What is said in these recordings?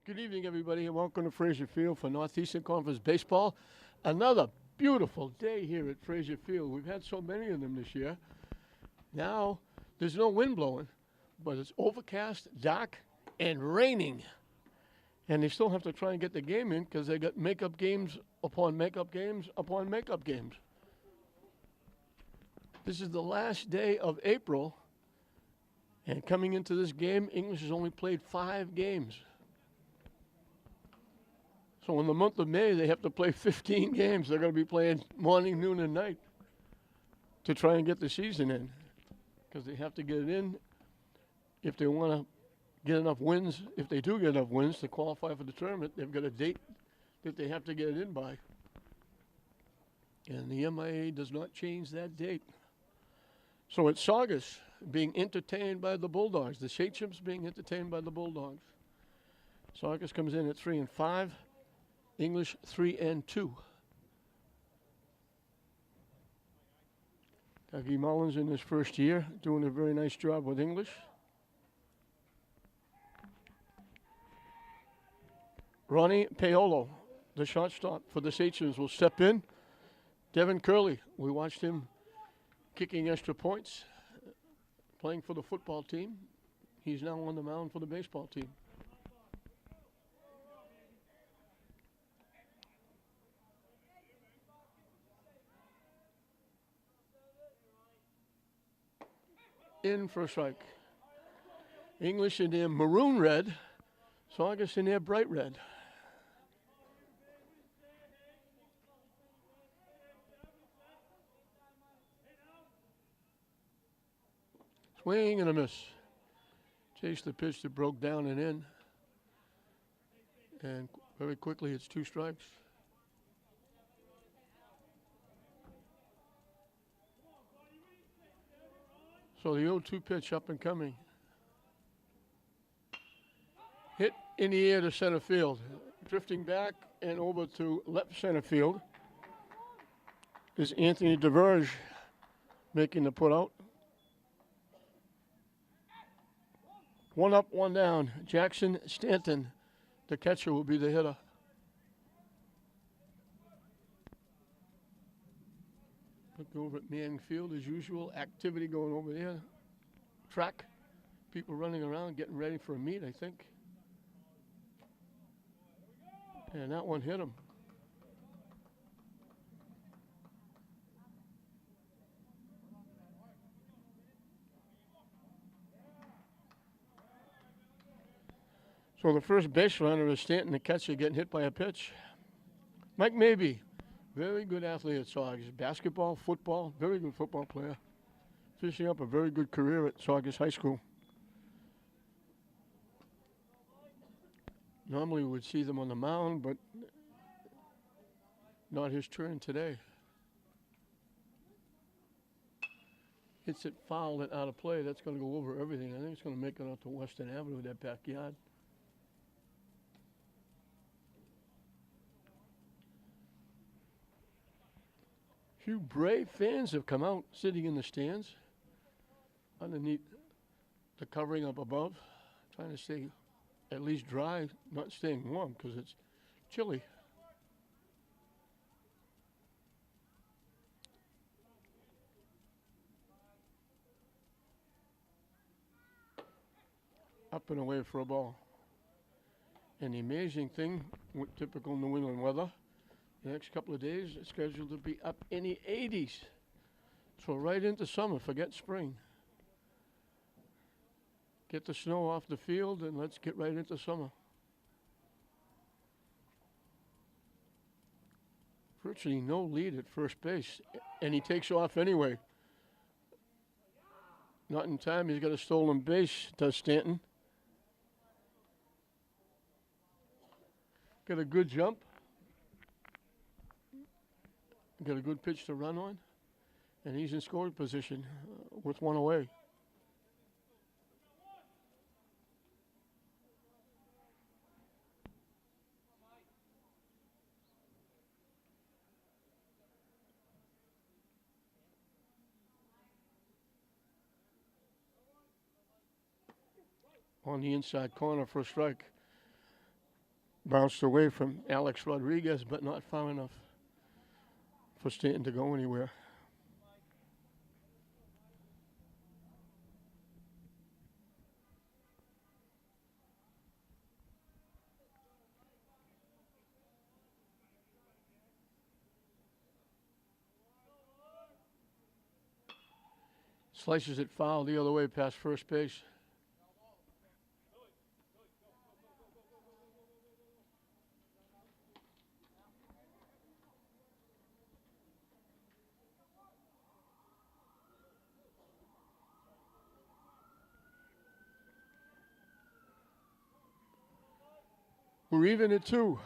Good evening, everybody, and welcome to Fraser Field for Northeastern Conference Baseball. Another beautiful day here at Fraser Field. We've had so many of them this year. Now, there's no wind blowing, but it's overcast, dark, and raining. And they still have to try and get the game in because they got makeup games upon makeup games upon makeup games. This is the last day of April, and coming into this game, English has only played 5 games. So in the month of May, they have to play 15 games. They're going to be playing morning, noon, and night to try and get the season in because they have to get it in if they want to get enough wins. If they do get enough wins to qualify for the tournament, they've got a date that they have to get it in by. And the MIA does not change that date. So it's Saugus being entertained by the Bulldogs. The Sachems being entertained by the Bulldogs. Saugus comes in at 3-5. English 3-2. Dougie Mullins in his first year doing a very nice job with English. Ronnie Paolo, the shortstop for the Sachems, will step in. Devin Curley, we watched him kicking extra points, playing for the football team. He's now on the mound for the baseball team. In for a strike. English in their maroon red, Saugus in their bright red. Swing and a miss. Chased the pitch that broke down and in. And very quickly it's 2 strikes. So the 0-2 pitch up and coming. Hit in the air to center field. Drifting back and over to left center field is Anthony DeVerge making the put out. 1 up, 1 down. Jackson Stanton, the catcher, will be the hitter. Look over at Manning Field as usual. Activity going over there. Track. People running around getting ready for a meet, I think. And that one hit him. So the first base runner is Stanton, the catcher, getting hit by a pitch. Mike Mabee. Very good athlete at Saugus. Basketball, football, very good football player. Finishing up a very good career at Saugus High School. Normally we would see them on the mound, but not his turn today. Hits it foul and out of play. That's going to go over everything. I think it's going to make it out to Western Avenue, that backyard. Few Brave fans have come out sitting in the stands underneath the covering up above, trying to stay at least dry, not staying warm because it's chilly. Up and away for a ball. And the amazing thing, with typical New England weather, the next couple of days it's scheduled to be up in the 80s. So right into summer, forget spring. Get the snow off the field and let's get right into summer. Virtually no lead at first base, and he takes off anyway. Not in time, he's got a stolen base, does Stanton. Got a good jump. Got a good pitch to run on, and he's in scoring position with 1 away. On the inside corner for a strike. Bounced away from Alex Rodriguez, but not far enough for Stanton to go anywhere. Slices it foul the other way past first base. We're even at 2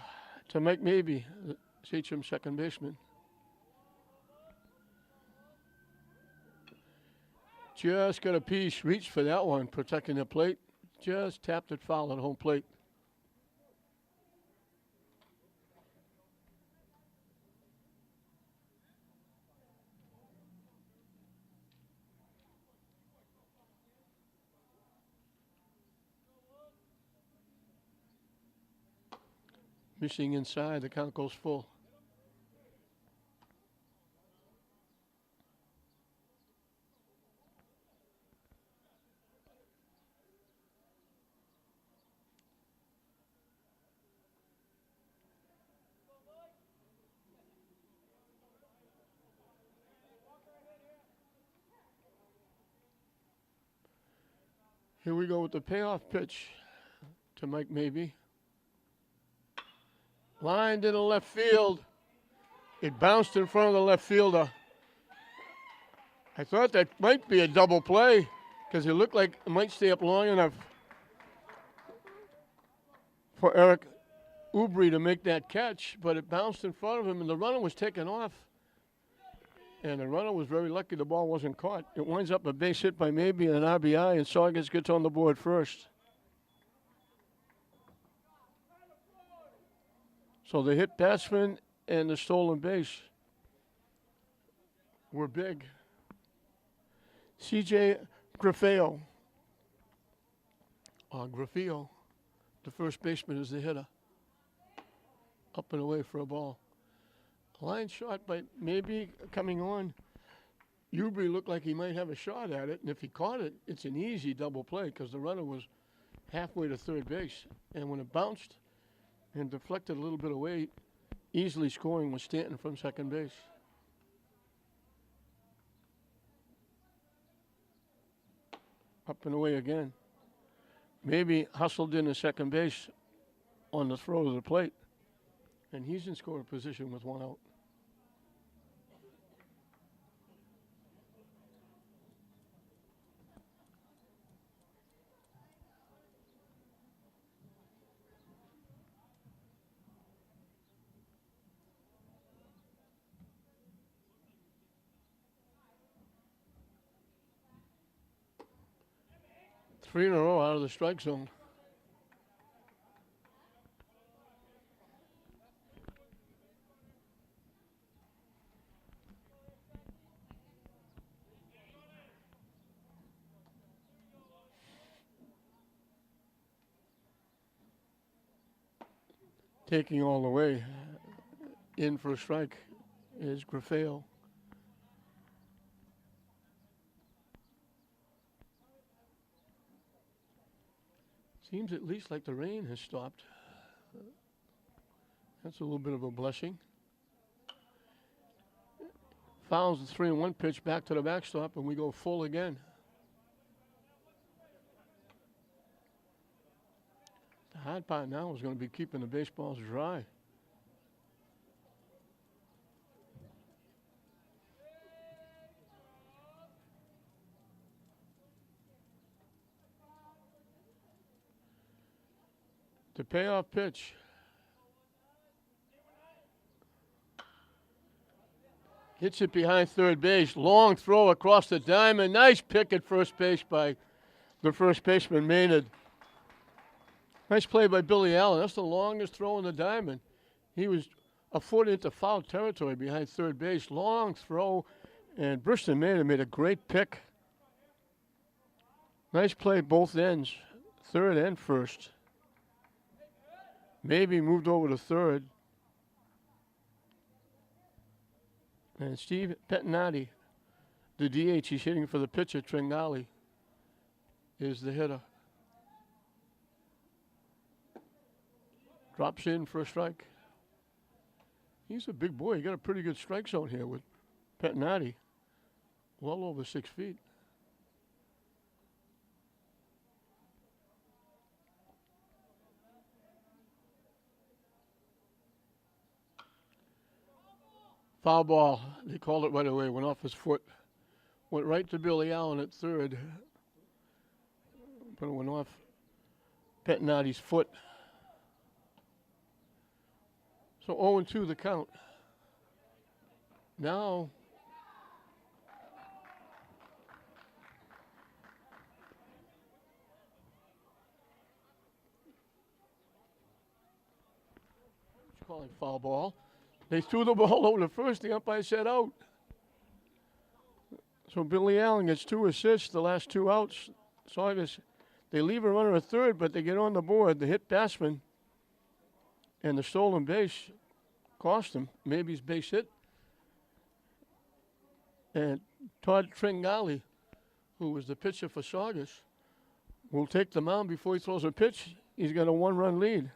to Mike Mabey, Sachem second baseman. Just got a piece, reached for that one, protecting the plate. Just tapped it foul at home plate. Missing inside, the count goes full. Here we go with the payoff pitch to Mike Mabey. Lined in the left field. It bounced in front of the left fielder. I thought that might be a double play because it looked like it might stay up long enough for Eric Ubri to make that catch, but it bounced in front of him and the runner was taken off. And the runner was very lucky the ball wasn't caught. It winds up a base hit by Mabey and an RBI, and Saugus gets on the board first. So the hit batsman and the stolen base were big. C.J. Grafeo, the first baseman, is the hitter. Up and away for a ball. Line shot by Mabey coming on. Ubri looked like he might have a shot at it, and if he caught it, it's an easy double play because the runner was halfway to third base. And when it bounced and deflected a little bit away, easily scoring was Stanton from second base. Up and away again. Maybe hustled in the second base on the throw to the plate, and he's in scoring position with one out. Three in a row out of the strike zone. Taking all the way in for a strike is Grafeo. Seems at least like the rain has stopped. That's a little bit of a blessing. Fouls the 3-1 pitch back to the backstop, and we go full again. The hard part now is going to be keeping the baseballs dry. The payoff pitch. Hits it behind third base. Long throw across the diamond. Nice pick at first base by the first baseman, Maynard. Nice play by Billy Allen. That's the longest throw in the diamond. He was a foot into foul territory behind third base. Long throw, and Bristol Maynard made a great pick. Nice play both ends, third and first. Maybe moved over to third. And Steve Pettinati, the DH, he's hitting for the pitcher, Tringali, is the hitter. Drops in for a strike. He's a big boy. He got a pretty good strike zone here with Pettinati. Well over 6 feet. Foul ball. They called it right away. Went off his foot. Went right to Billy Allen at third. But it went off Pettinati's foot. So 0-2 the count. Now calling foul ball. They threw the ball over to first. The umpire said out. So Billy Allen gets 2 assists, the last 2 outs. Saugus, they leave a runner at third, but they get on the board. The hit batsman and the stolen base cost him. Maybe his base hit. And Todd Tringali, who was the pitcher for Saugus, will take the mound before he throws a pitch. He's got a 1-run lead.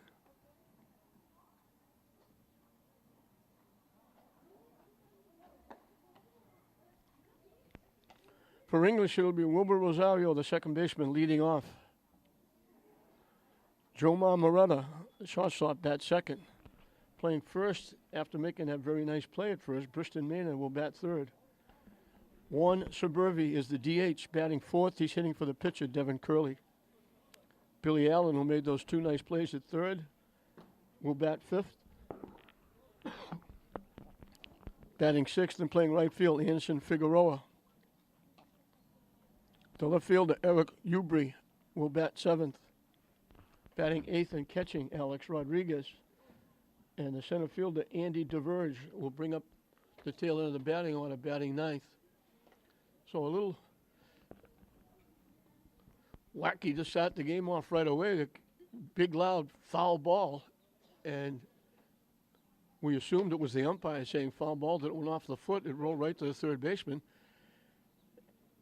For English, it'll be Wilbur Rosario, the second baseman, leading off. Jomar Moretta, the shortstop, bat second. Playing first after making that very nice play at first. Briston Maynard will bat third. Juan Suburvi is the DH, batting fourth. He's hitting for the pitcher, Devin Curley. Billy Allen, who made those 2 nice plays at third, will bat fifth. Batting sixth and playing right field, Anderson Figueroa. The left fielder, Eric Ubry, will bat seventh. Batting eighth and catching, Alex Rodriguez. And the center fielder, Andy DeVerge, will bring up the tail end of the batting order, batting ninth. So a little wacky to start the game off right away. The big, loud foul ball. And we assumed it was the umpire saying foul ball, that it went off the foot. It rolled right to the third baseman.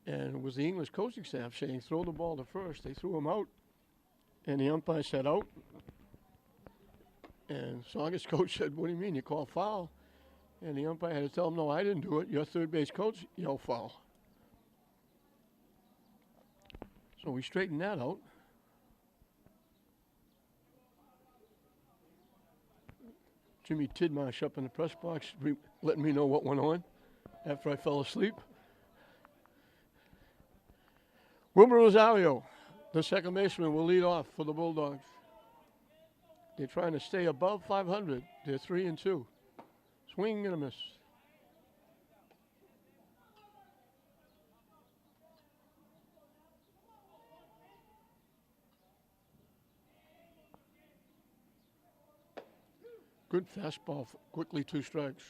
And it was the English coaching staff saying, throw the ball to first. They threw him out, and the umpire said out. And Saugus coach said, what do you mean, you call foul? And the umpire had to tell him, no, I didn't do it. Your third base coach yelled foul. So we straightened that out. Jimmy Tidmarsh up in the press box letting me know what went on after I fell asleep. Wilbur Rosario, the second baseman, will lead off for the Bulldogs. They're trying to stay above 500. They're 3-2. Swing and a miss. Good fastball, quickly 2 strikes.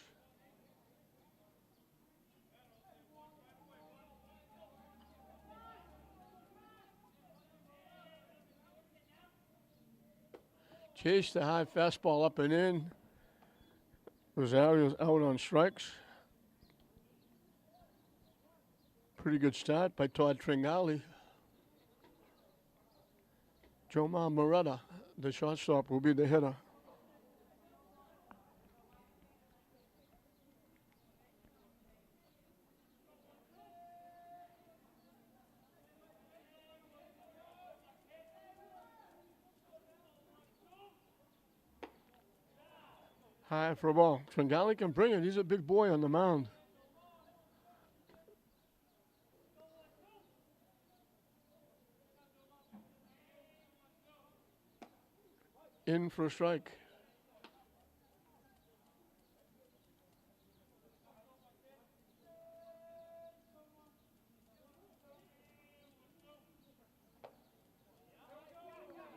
Chase the high fastball up and in. Rosario's out on strikes. Pretty good start by Todd Tringali. Jomar Moretta, the shortstop, will be the hitter. High for a ball. Tringali can bring it. He's a big boy on the mound. In for a strike.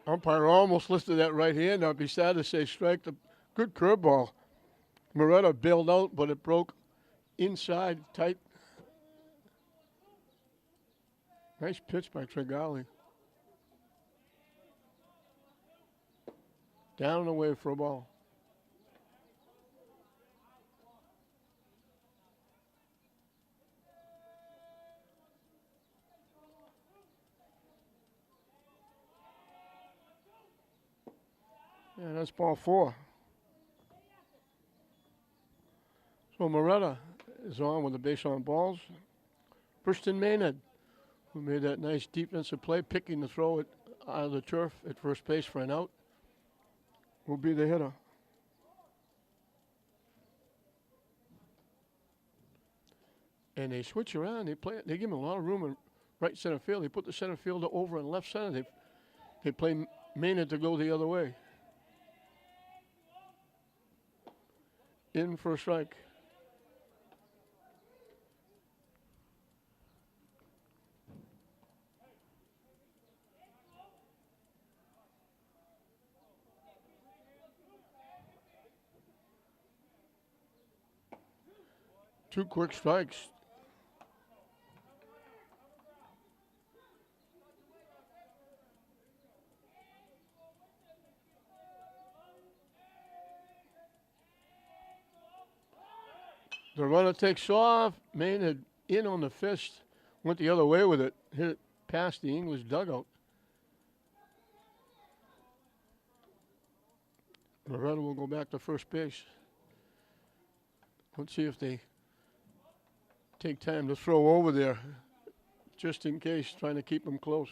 Umpire almost listed that right hand. I'd be sad to say strike. The good curveball. Moretta bailed out, but it broke inside tight. Nice pitch by Tringali. Down and away for a ball. Yeah, that's ball 4. So Moretta is on with the base on balls. Preston Maynard, who made that nice defensive play, picking the throw out of the turf at first base for an out, will be the hitter. And they switch around. They give him a lot of room in right center field. They put the center fielder over in left center. They play Maynard to go the other way. In for a strike. Two quick strikes. The runner takes off. Maynard in on the fist. Went the other way with it. Hit it past the English dugout. The runner will go back to first base. Let's see if they take time to throw over there, just in case, trying to keep them close.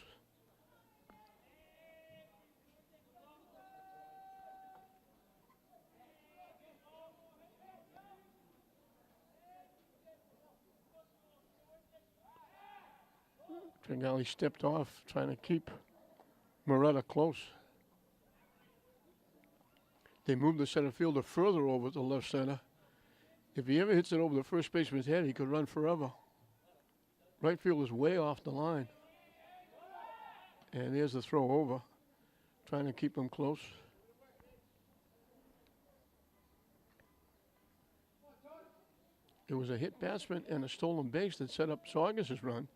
Tringali stepped off, trying to keep Moretta close. They moved the center fielder further over to left center. If he ever hits it over the first baseman's head, he could run forever. Right field is way off the line. And there's the throw over, trying to keep him close. It was a hit batsman and a stolen base that set up Saugus' run.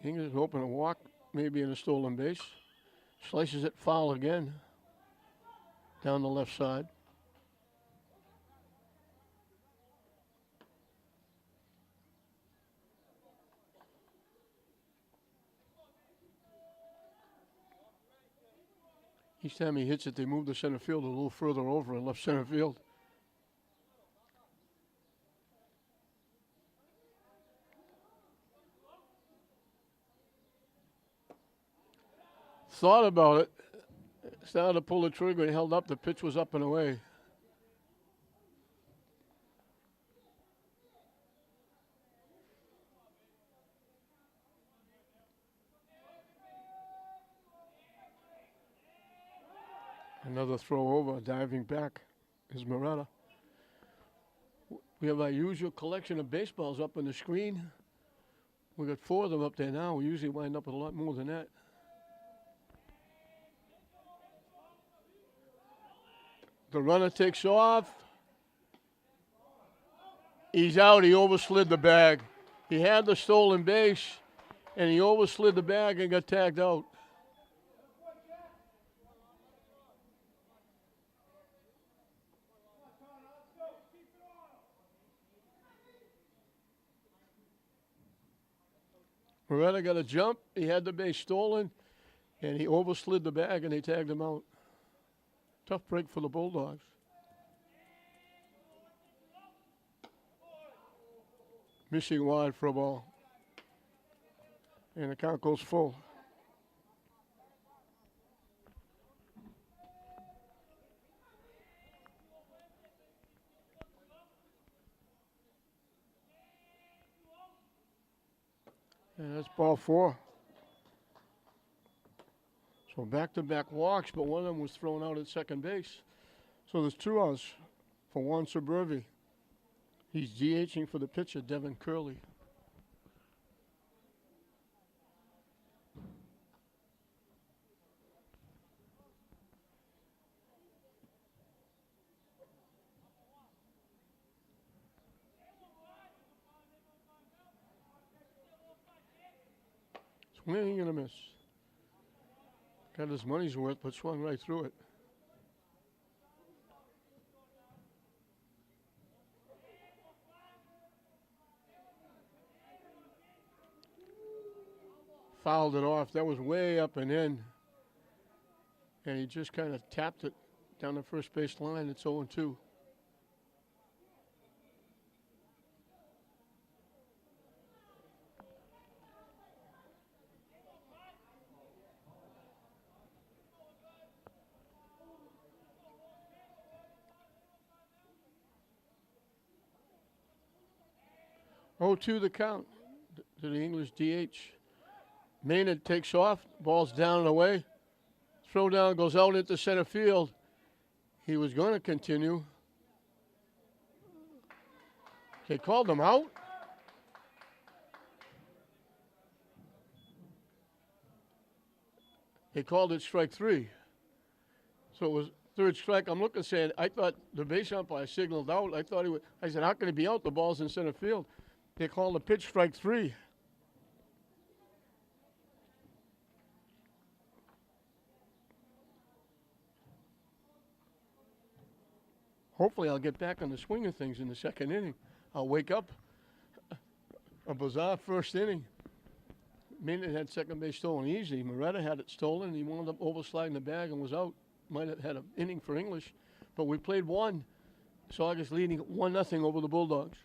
English hoping to walk, maybe in a stolen base. Slices it foul again, down the left side. Each time he hits it, they move the center field a little further over in left center field. Thought about it, started to pull the trigger, he held up, the pitch was up and away. Another throw over, diving back is Moretta. We have our usual collection of baseballs up on the screen. We got 4 of them up there now. We usually wind up with a lot more than that. The runner takes off. He's out. He overslid the bag. He had the stolen base, and he overslid the bag and got tagged out. Moretta got a jump. He had the base stolen, and he overslid the bag, and they tagged him out. Tough break for the Bulldogs. Missing wide for a ball. And the count goes full. And that's ball 4. So back-to-back walks, but one of them was thrown out at second base. So there's 2 outs for Juan Suburbi. He's DHing for the pitcher, Devin Curley. Swing and a miss. Got his money's worth, but swung right through it. fouled it off. That was way up and in. And he just kind of tapped it down the first base line. It's 0-2. Oh, 2 the count to the English DH. Maynard takes off. Ball's down and away. Throw down goes out into center field. He was going to continue. They called him out. They called it strike 3. So it was third strike. I'm looking saying, I thought the base umpire signaled out. I thought he would. I said, how can he be out? The ball's in center field. They called the pitch strike 3. Hopefully I'll get back on the swing of things in the second inning. I'll wake up. A bizarre first inning. Maynard had second base stolen easy. Moretta had it stolen. He wound up oversliding the bag and was out. Might have had an inning for English. But we played one. Saugus leading 1-0 over the Bulldogs.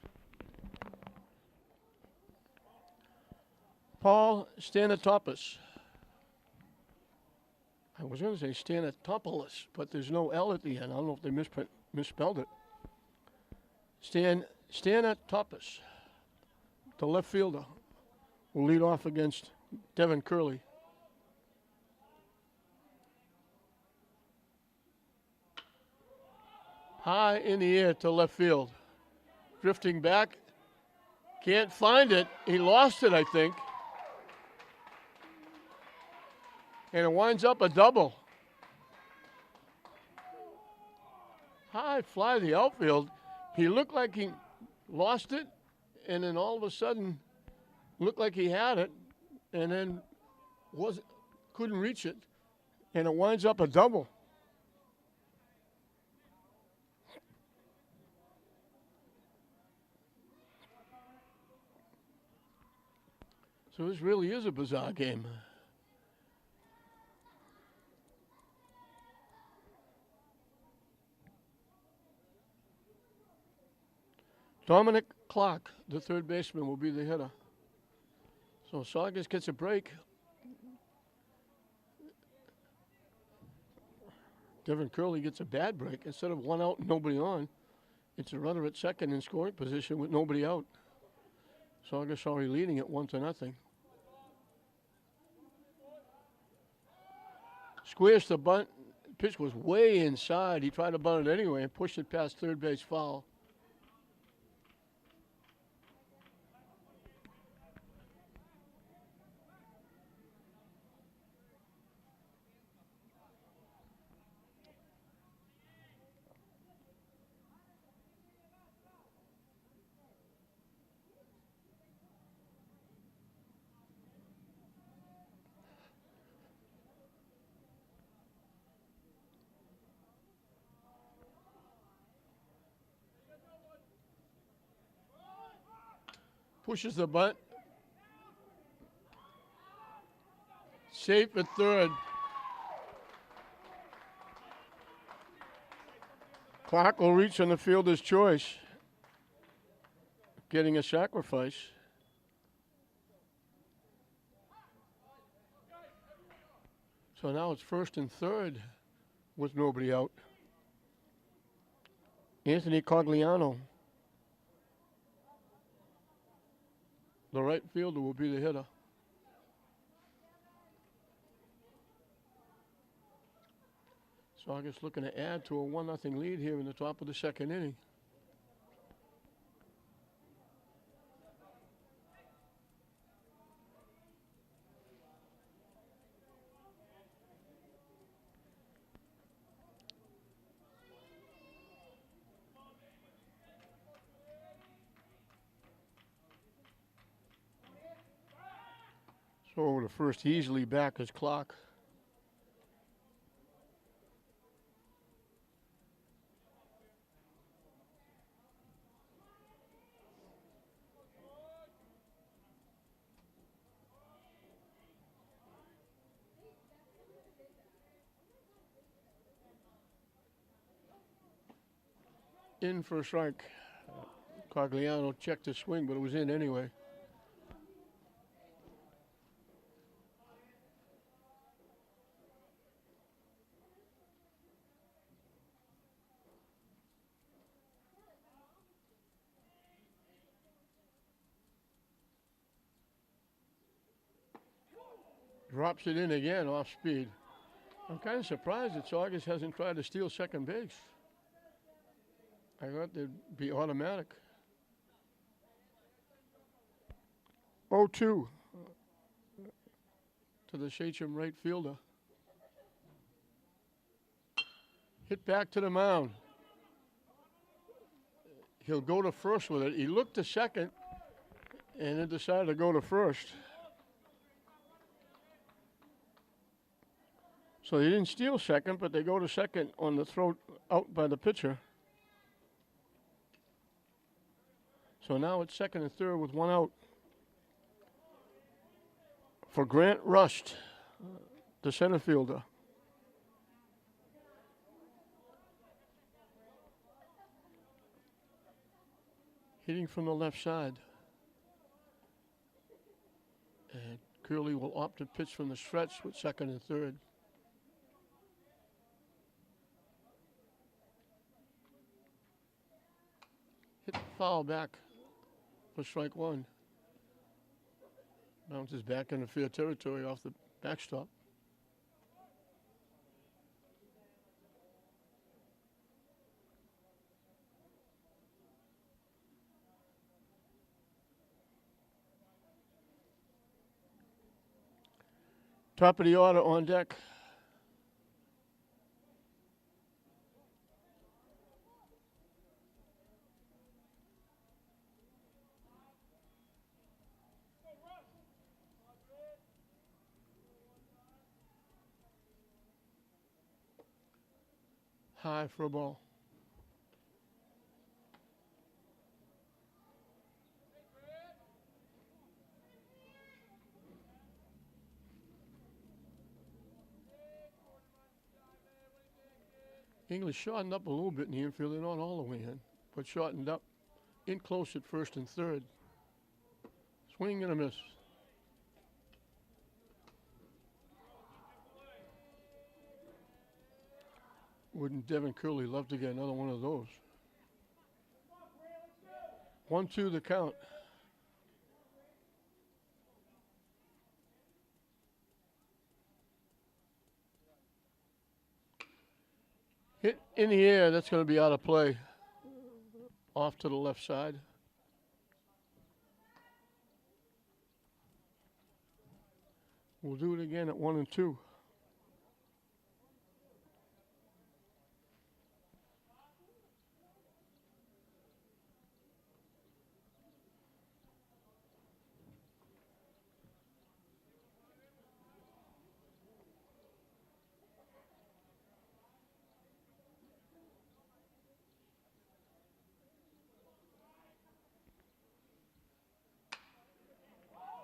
Paul Stanatopoulos. I was going to say Stanatopoulos, but there's no L at the end. I don't know if they misspelled it. Stanatopoulos, the left fielder, will lead off against Devin Curley. High in the air to left field. Drifting back. Can't find it. He lost it, I think. And it winds up a double. High fly to the outfield. He looked like he lost it, and then all of a sudden looked like he had it, and then couldn't reach it, and it winds up a double. So this really is a bizarre game. Dominic Clark, the third baseman, will be the hitter. So Saugus gets a break. Devin Curley gets a bad break. Instead of 1 out and nobody on, it's a runner at second in scoring position with nobody out. Saugus already leading it 1-0. Squares the bunt. Pitch was way inside. He tried to bunt it anyway and pushed it past third base foul. Pushes the bunt. Safe at third. Clark will reach on the fielder's choice. Getting a sacrifice. So now it's first and third with nobody out. Anthony Cogliano, the right fielder, will be the hitter. Saugus looking to add to a 1-0 lead here in the top of the second inning. So the first easily back is Clark. in for a strike. Cogliano checked the swing, but it was in anyway. Drops it in again off speed. I'm kind of surprised that Saugus hasn't tried to steal second base. I thought they'd be automatic. 0-2 to the Sachem right fielder. Hit back to the mound. He'll go to first with it. He looked to second and then decided to go to first. So they didn't steal second, but they go to second on the throw out by the pitcher. So now it's second and third with one out. For Grant Rust, the center fielder. Hitting from the left side. And Curley will opt to pitch from the stretch with second and third. Hit foul back for strike one. Bounces back into fair territory off the backstop. Top of the order on deck. High for a ball. English shortened up a little bit in the infield. They're not all the way in, but shortened up in close at first and third. Swing and a miss. Wouldn't Devin Curley love to get another one of those? 1-2 the count. Hit in the air, that's going to be out of play. Off to the left side. We'll do it again at 1-2.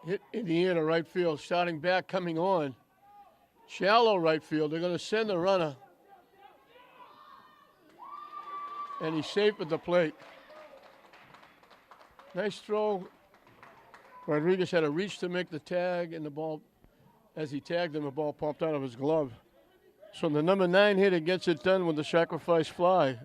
Hit in the air to right field, starting back, coming on. Shallow right field. They're going to send the runner. And he's safe at the plate. Nice throw. Rodriguez had to reach to make the tag, and the ball, as he tagged him, the ball popped out of his glove. So the number 9 hitter gets it done with the sacrifice fly.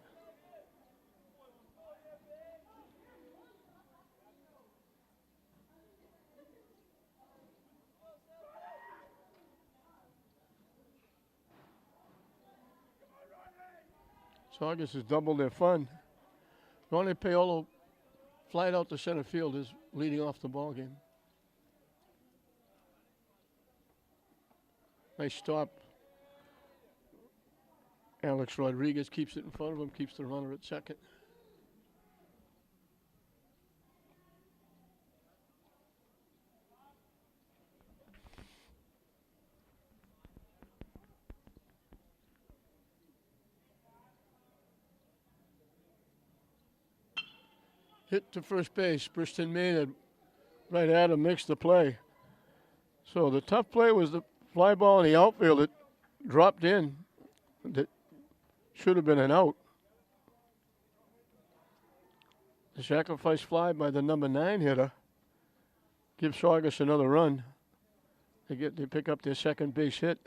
Saugus has doubled their fun. Ronnie Paolo flied out to center field is leading off the ball game. Nice stop. Alex Rodriguez keeps it in front of him, keeps the runner at second. Hit to first base. Briston Maynard right at him, makes the play. So the tough play was the fly ball in the outfield. It dropped in. That should have been an out. The sacrifice fly by the number 9 hitter gives Saugus another run. They pick up their second base hit.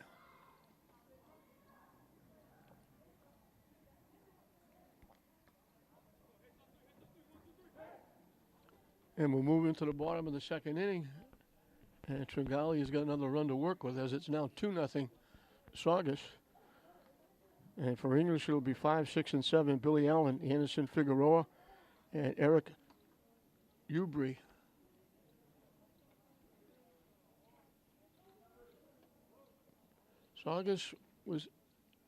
And we'll move into the bottom of the second inning. And Tringali has got another run to work with as it's now 2-0 Saugus. And for English, it'll be 5, 6, and 7. Billy Allen, Anderson Figueroa, and Eric Ubry. Saugus was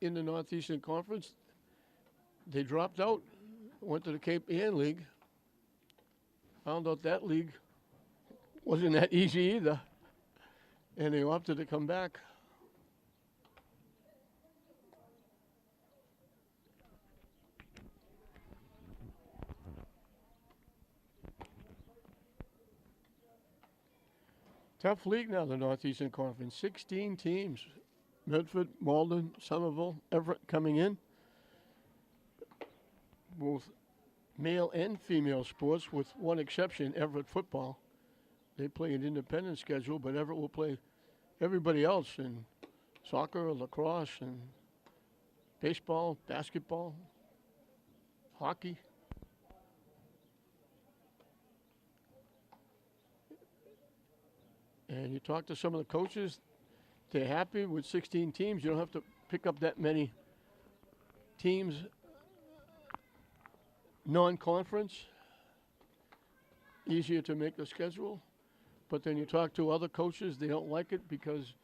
in the Northeastern Conference. They dropped out, went to the Cape Ann League. Found out that league wasn't that easy either. And they opted to come back. Tough league now, the Northeastern Conference. 16 teams. Medford, Malden, Somerville, Everett coming in. Both male and female sports, with one exception, Everett football. They play an independent schedule, but Everett will play everybody else in soccer, lacrosse, and baseball, basketball, hockey. And you talk to some of the coaches, they're happy with 16 teams. You don't have to pick up that many teams non-conference. Easier to make the schedule. But then you talk to other coaches, they don't like it because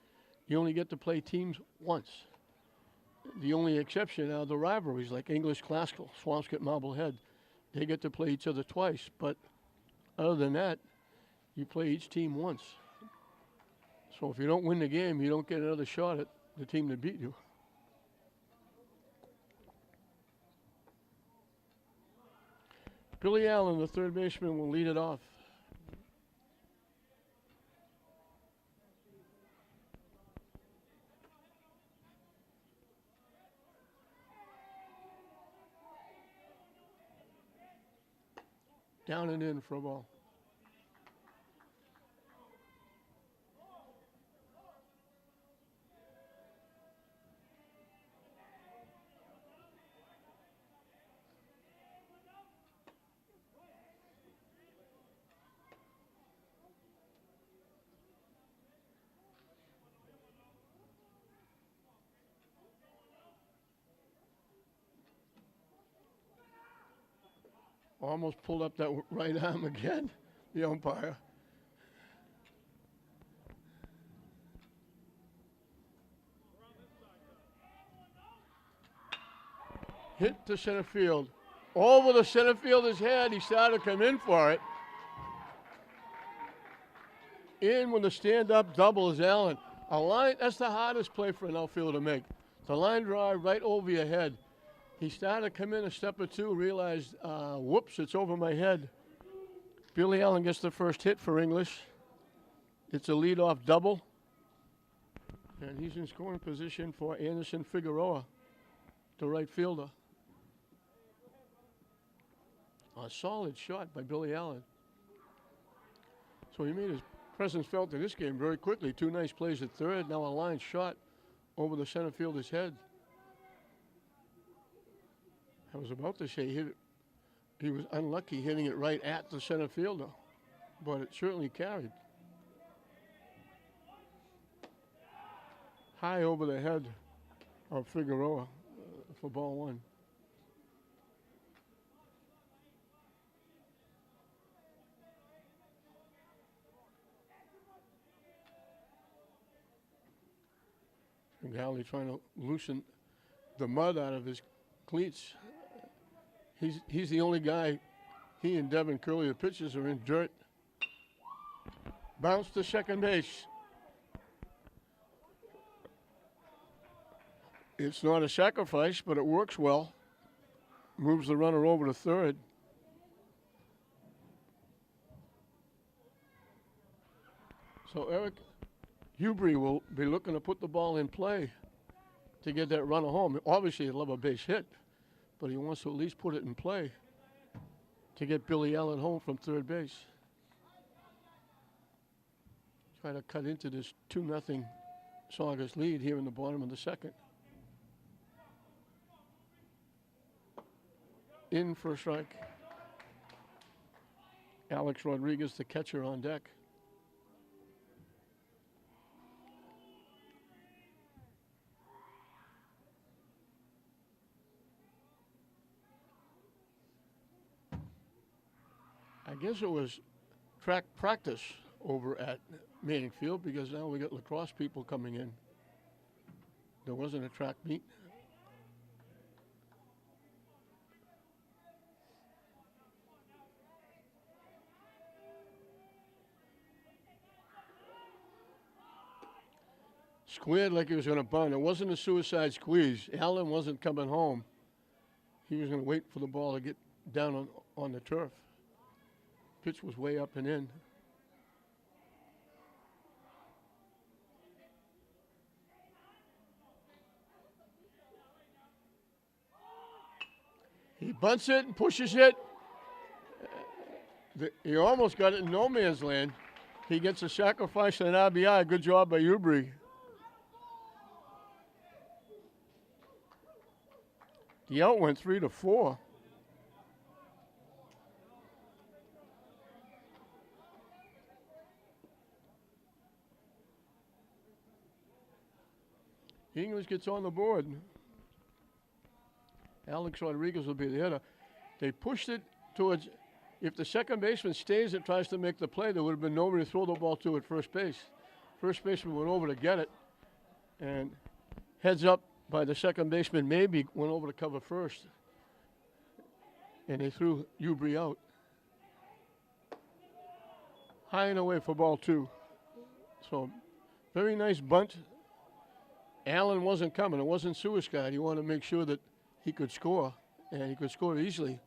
you only get to play teams once. The only exception are the rivalries like English Classical, Swampscott, Marblehead. They get to play each other twice. But other than that, you play each team once. So if you don't win the game, you don't get another shot at the team that beat you. Billy Allen, the third baseman, will lead it off. Down and in for a ball. Almost pulled up that right arm again, the umpire. Hit to center field. Over the center fielder's head. He started to come in for it. In with a stand-up double is Allen. A line, that's the hardest play for an outfielder to make. The line drive right over your head. He started to come in a step or two, realized, whoops, it's over my head. Billy Allen gets the first hit for English. It's a leadoff double. And he's in scoring position for Anderson Figueroa, the right fielder. A solid shot by Billy Allen. So he made his presence felt in this game very quickly. Two nice plays at third. Now a line shot over the center fielder's head. I was about to say he was unlucky hitting it right at the center fielder, but it certainly carried. High over the head of Figueroa for ball one. Galley trying to loosen the mud out of his cleats. He's the only guy, he and Devin Curley, the pitchers, are in dirt. Bounce to second base. It's not a sacrifice, but it works well. Moves the runner over to third. So Eric Ubry will be looking to put the ball in play to get that runner home. Obviously, he'd love a base hit, but he wants to at least put it in play to get Billy Allen home from third base. Try to cut into this 2-0 Saugus lead here in the bottom of the second. In for a strike. Alex Rodriguez, the catcher, on deck. I guess it was track practice over at Manning Field because now we got lacrosse people coming in. There wasn't a track meet. Squared like he was going to bunt. It wasn't a suicide squeeze. Allen wasn't coming home. He was going to wait for the ball to get down on the turf. Pitch was way up and in. He bunts it and pushes it. He almost got it in no man's land. He gets a sacrifice and an RBI. Good job by Ubri. The out went 3-4. English gets on the board. Alex Rodriguez will be the hitter. They pushed it towards, if the second baseman stays and tries to make the play, there would have been nobody to throw the ball to at first base. First baseman went over to get it, and heads up by the second baseman maybe went over to cover first, and they threw Ubri out. High and away for ball 2. So, very nice bunt. Allen wasn't coming. It wasn't suicide. He wanted to make sure that he could score, and he could score easily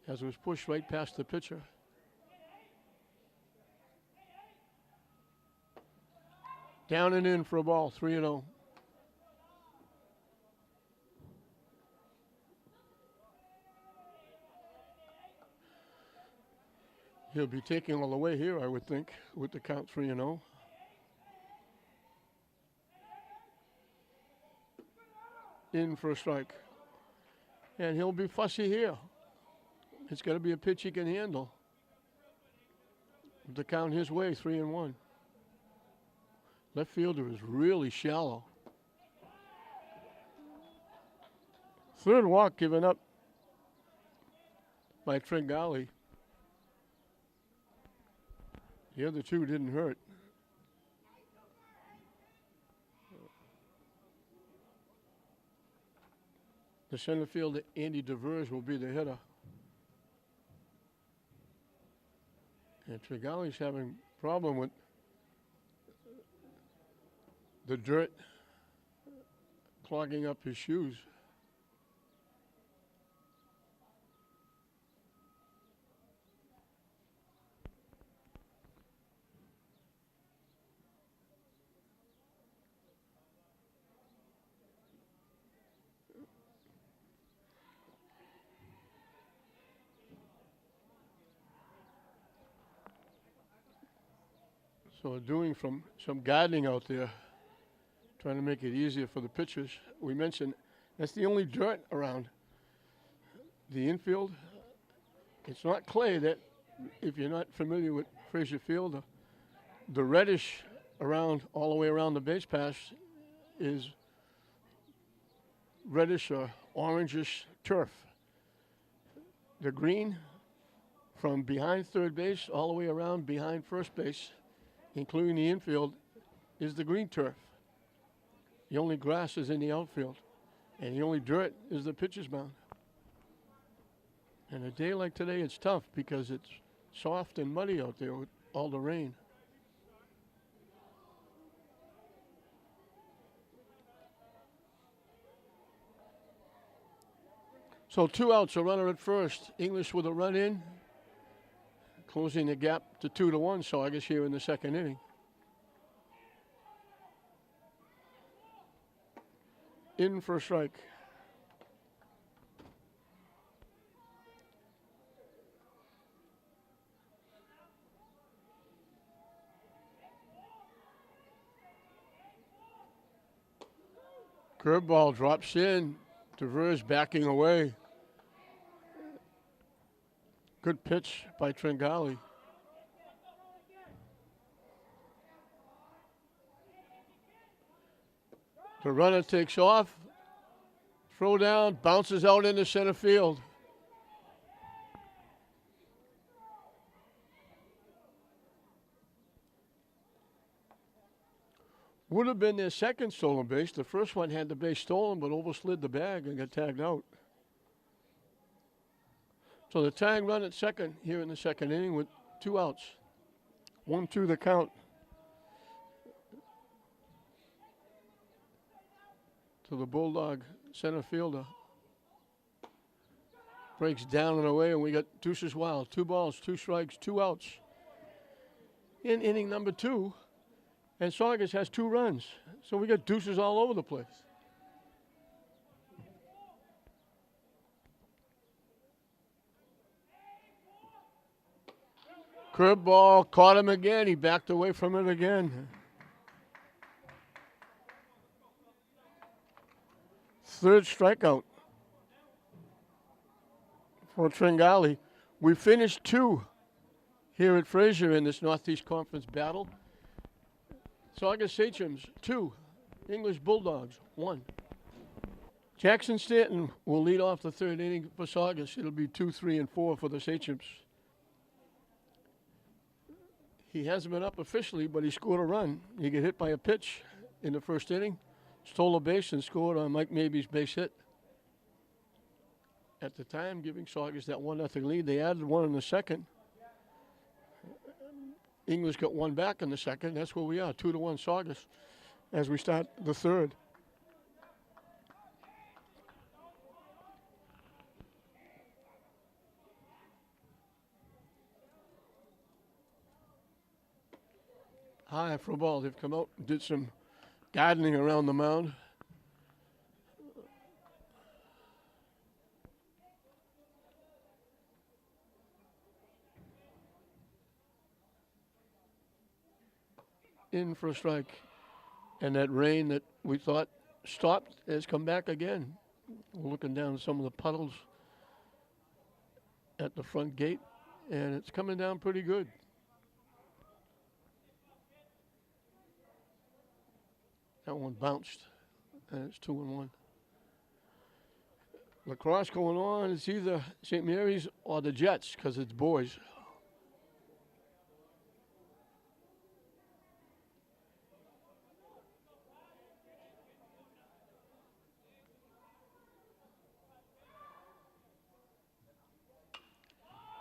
as it was pushed right past the pitcher. Down and in for a ball, 3-0. He'll be taking all the way here, I would think, with the count 3-0. In for a strike. And he'll be fussy here. It's got to be a pitch he can handle. The count his way, 3-1. Left fielder is really shallow. Third walk given up by Tringali. The other two didn't hurt. The center fielder, Andy DeVers, will be the hitter. And Tregali's having a problem with the dirt clogging up his shoes. So doing some gardening out there, trying to make it easier for the pitchers. We mentioned that's the only dirt around the infield. It's not clay. That, if you're not familiar with Frazier Field, the reddish around all the way around the base pass is reddish or orangish turf. The green from behind third base all the way around behind first base, including the infield, is the green turf. The only grass is in the outfield, and the only dirt is the pitcher's mound. And a day like today, it's tough because it's soft and muddy out there with all the rain. So 2 outs, a runner at first. English with a run in, closing the gap to 2-1, so I guess here in the second inning. In for a strike. Curveball drops in. Devers backing away. Good pitch by Tringali. The runner takes off. Throw down, bounces out into center field. Would have been their second stolen base. The first one had the base stolen, but overslid the bag and got tagged out. So the tag run at second here in the second inning with 2 outs. 1-2 the count. To the Bulldog center fielder. Breaks down and away, and we got deuces wild. 2 balls, 2 strikes, 2 outs. In inning number 2. And Saugus has 2 runs. So we got deuces all over the place. Curveball caught him again. He backed away from it again. 3rd strikeout for Tringali. We finished 2 here at Fraser in this Northeast Conference battle. Saugus Sachems, 2. English Bulldogs, 1. Jackson Stanton will lead off the 3rd inning for Saugus. It'll be 2, 3, and 4 for the Sachems. He hasn't been up officially, but he scored a run. He got hit by a pitch in the 1st inning, stole a base, and scored on Mike Mabey's base hit. At the time, giving Saugus that 1-0 lead. They added 1 in the 2nd. English got 1 back in the 2nd. That's where we are, 2-1 Saugus as we start the 3rd. High for a ball. They've come out and did some gardening around the mound. In for a strike. And that rain that we thought stopped has come back again. We're looking down some of the puddles at the front gate, and it's coming down pretty good. That one bounced, and it's 2-1. Lacrosse going on. It's either St. Mary's or the Jets because it's boys.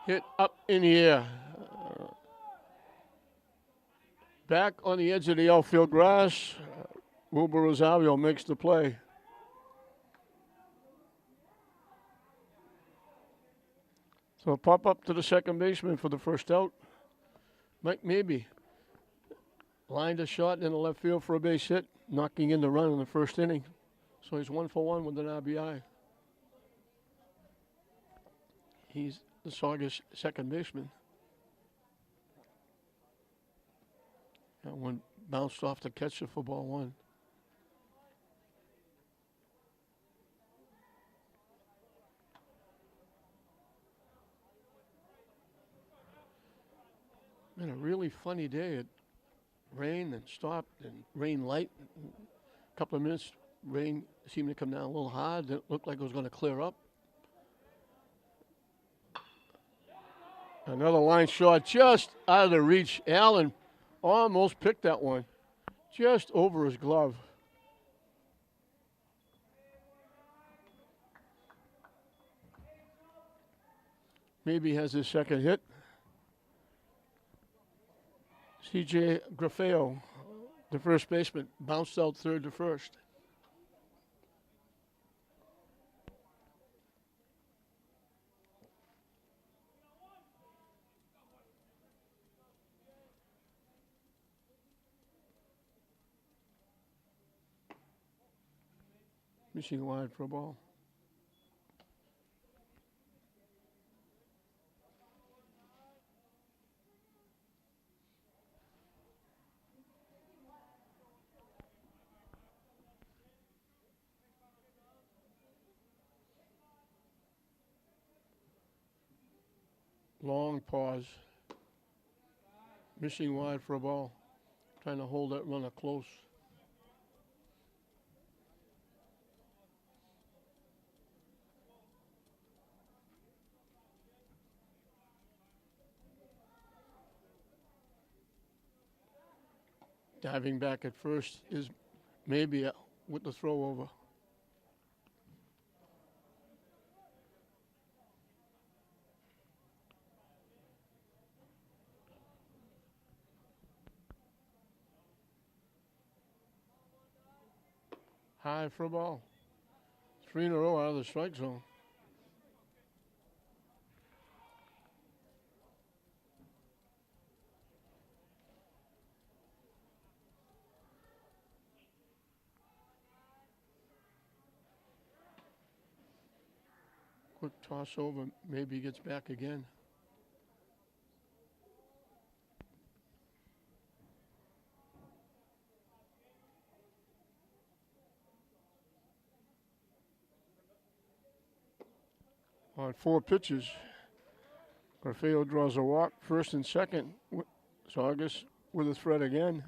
Hit up in the air. Back on the edge of the outfield grass. Wilbur Rosario makes the play. So pop up to the second baseman for the first out. Mike Mabey lined a shot in the left field for a base hit, knocking in the run in the 1st inning. So he's 1 for 1 with an RBI. He's the Saugus second baseman. That one bounced off the catcher for ball 1. Been a really funny day. It rained and stopped and rained light. A couple of minutes, rain seemed to come down a little hard. It looked like it was going to clear up. Another line shot just out of the reach. Allen almost picked that one. Just over his glove. Maybe has his second hit. C.J. Grafeo, the first baseman, bounced out 3rd to 1st. Missing wide for a ball. Long pause. Missing wide for a ball. Trying to hold that runner close. Diving back at first is maybe with the throw over. High for a ball. 3 in a row out of the strike zone. Quick toss over, maybe he gets back again. On 4 pitches, Garfeo draws a walk, first and second. Saugus with a threat again.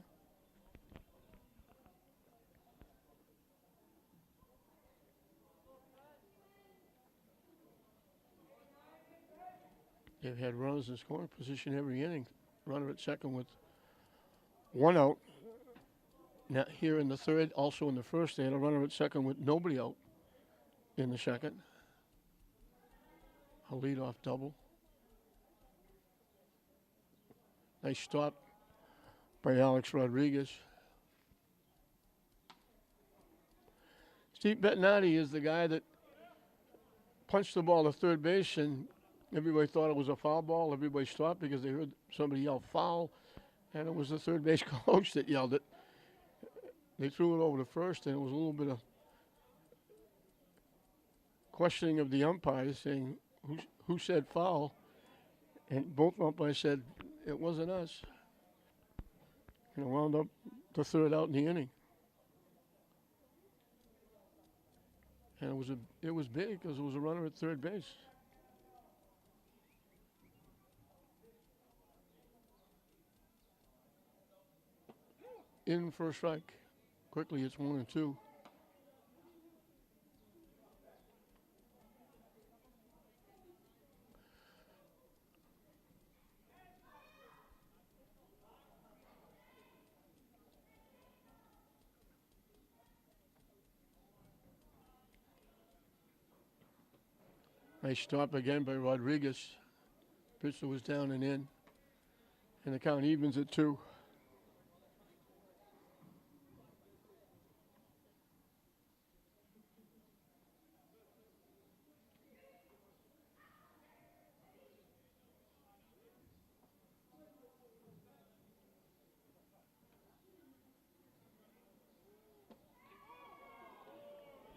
They've had runners in scoring position every inning. Runner at second with 1 out. Now here in the third, also in the first, they had a runner at second with nobody out in the second. A leadoff double. Nice stop by Alex Rodriguez. Steve Bettinati is the guy that punched the ball to third base, and everybody thought it was a foul ball. Everybody stopped because they heard somebody yell foul, and it was the third base coach that yelled it. They threw it over to first, and it was a little bit of questioning of the umpires, saying who said foul, and both umpires said it wasn't us. And it wound up the third out in the inning. And it was big because it was a runner at third base. In for a strike. Quickly, it's 1-2. Nice stop again by Rodriguez. Pitcher was down and in. And the count evens at 2.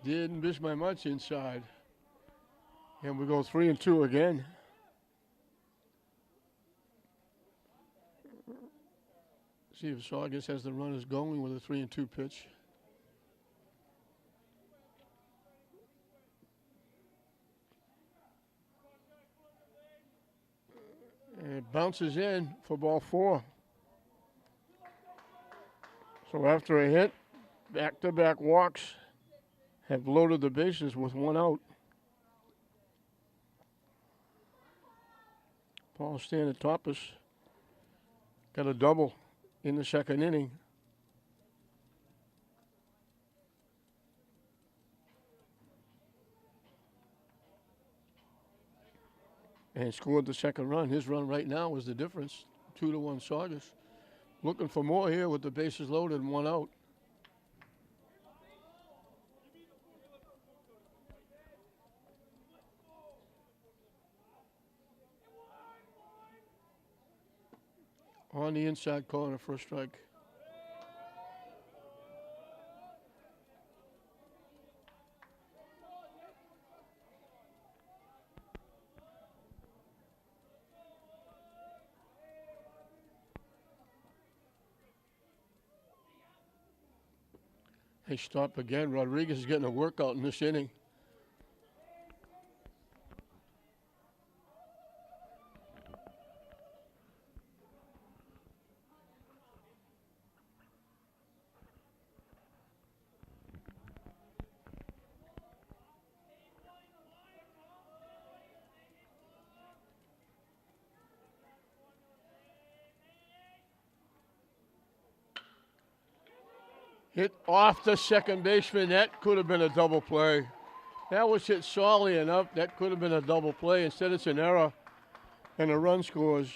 Didn't miss by much inside. And we go 3-2 again. See if Saugus has the runners going with a 3-2 pitch. And it bounces in for ball 4. So after a hit, back-to-back walks have loaded the bases with 1 out. Paul Stanatopoulos got a double in the second inning. And scored the second run. His run right now was the difference. 2-1 Saugus. Looking for more here with the bases loaded and 1 out. On the inside corner for a strike. They stop again. Rodriguez is getting a workout in this inning. Hit off the second baseman. That could have been a double play. That was hit solidly enough. That could have been a double play. Instead, it's an error, and a run scores.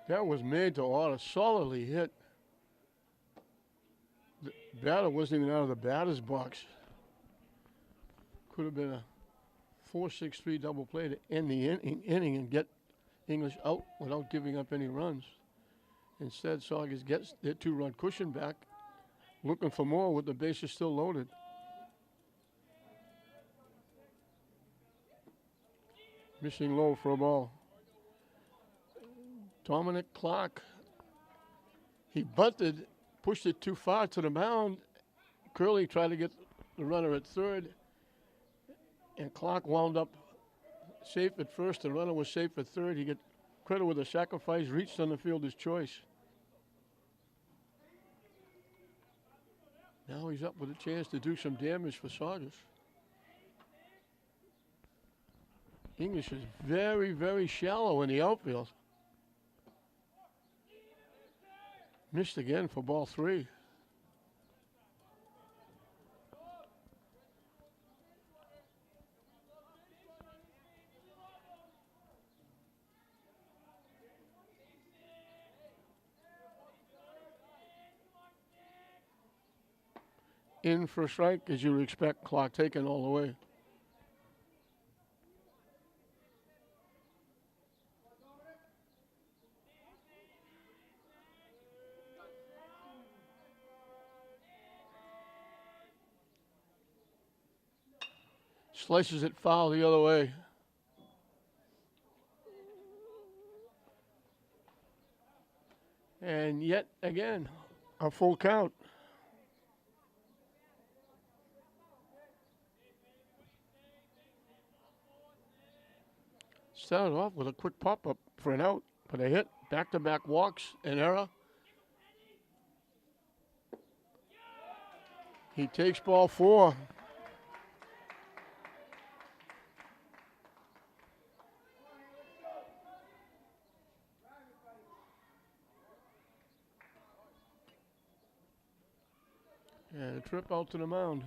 That was made to order, solidly hit. The batter wasn't even out of the batter's box. Could have been a 4-6-3 double play to end the inning and get English out without giving up any runs. Instead, Saugus gets their 2-run cushion back, looking for more with the bases still loaded. Missing low for a ball. Dominic Clark, he bunted, pushed it too far to the mound. Curley tried to get the runner at third, and Clark wound up safe at first. The runner was safe at third. He got credit with a sacrifice, reached on the fielder's choice. Now he's up with a chance to do some damage for Saugus. English is very, very shallow in the outfield. Missed again for ball 3. In for a strike, as you would expect. Clock taken all the way. Slices it foul the other way. And yet again, a full count. Started off with a quick pop-up for an out, but a hit, back-to-back walks, an error. He takes ball 4. And a trip out to the mound.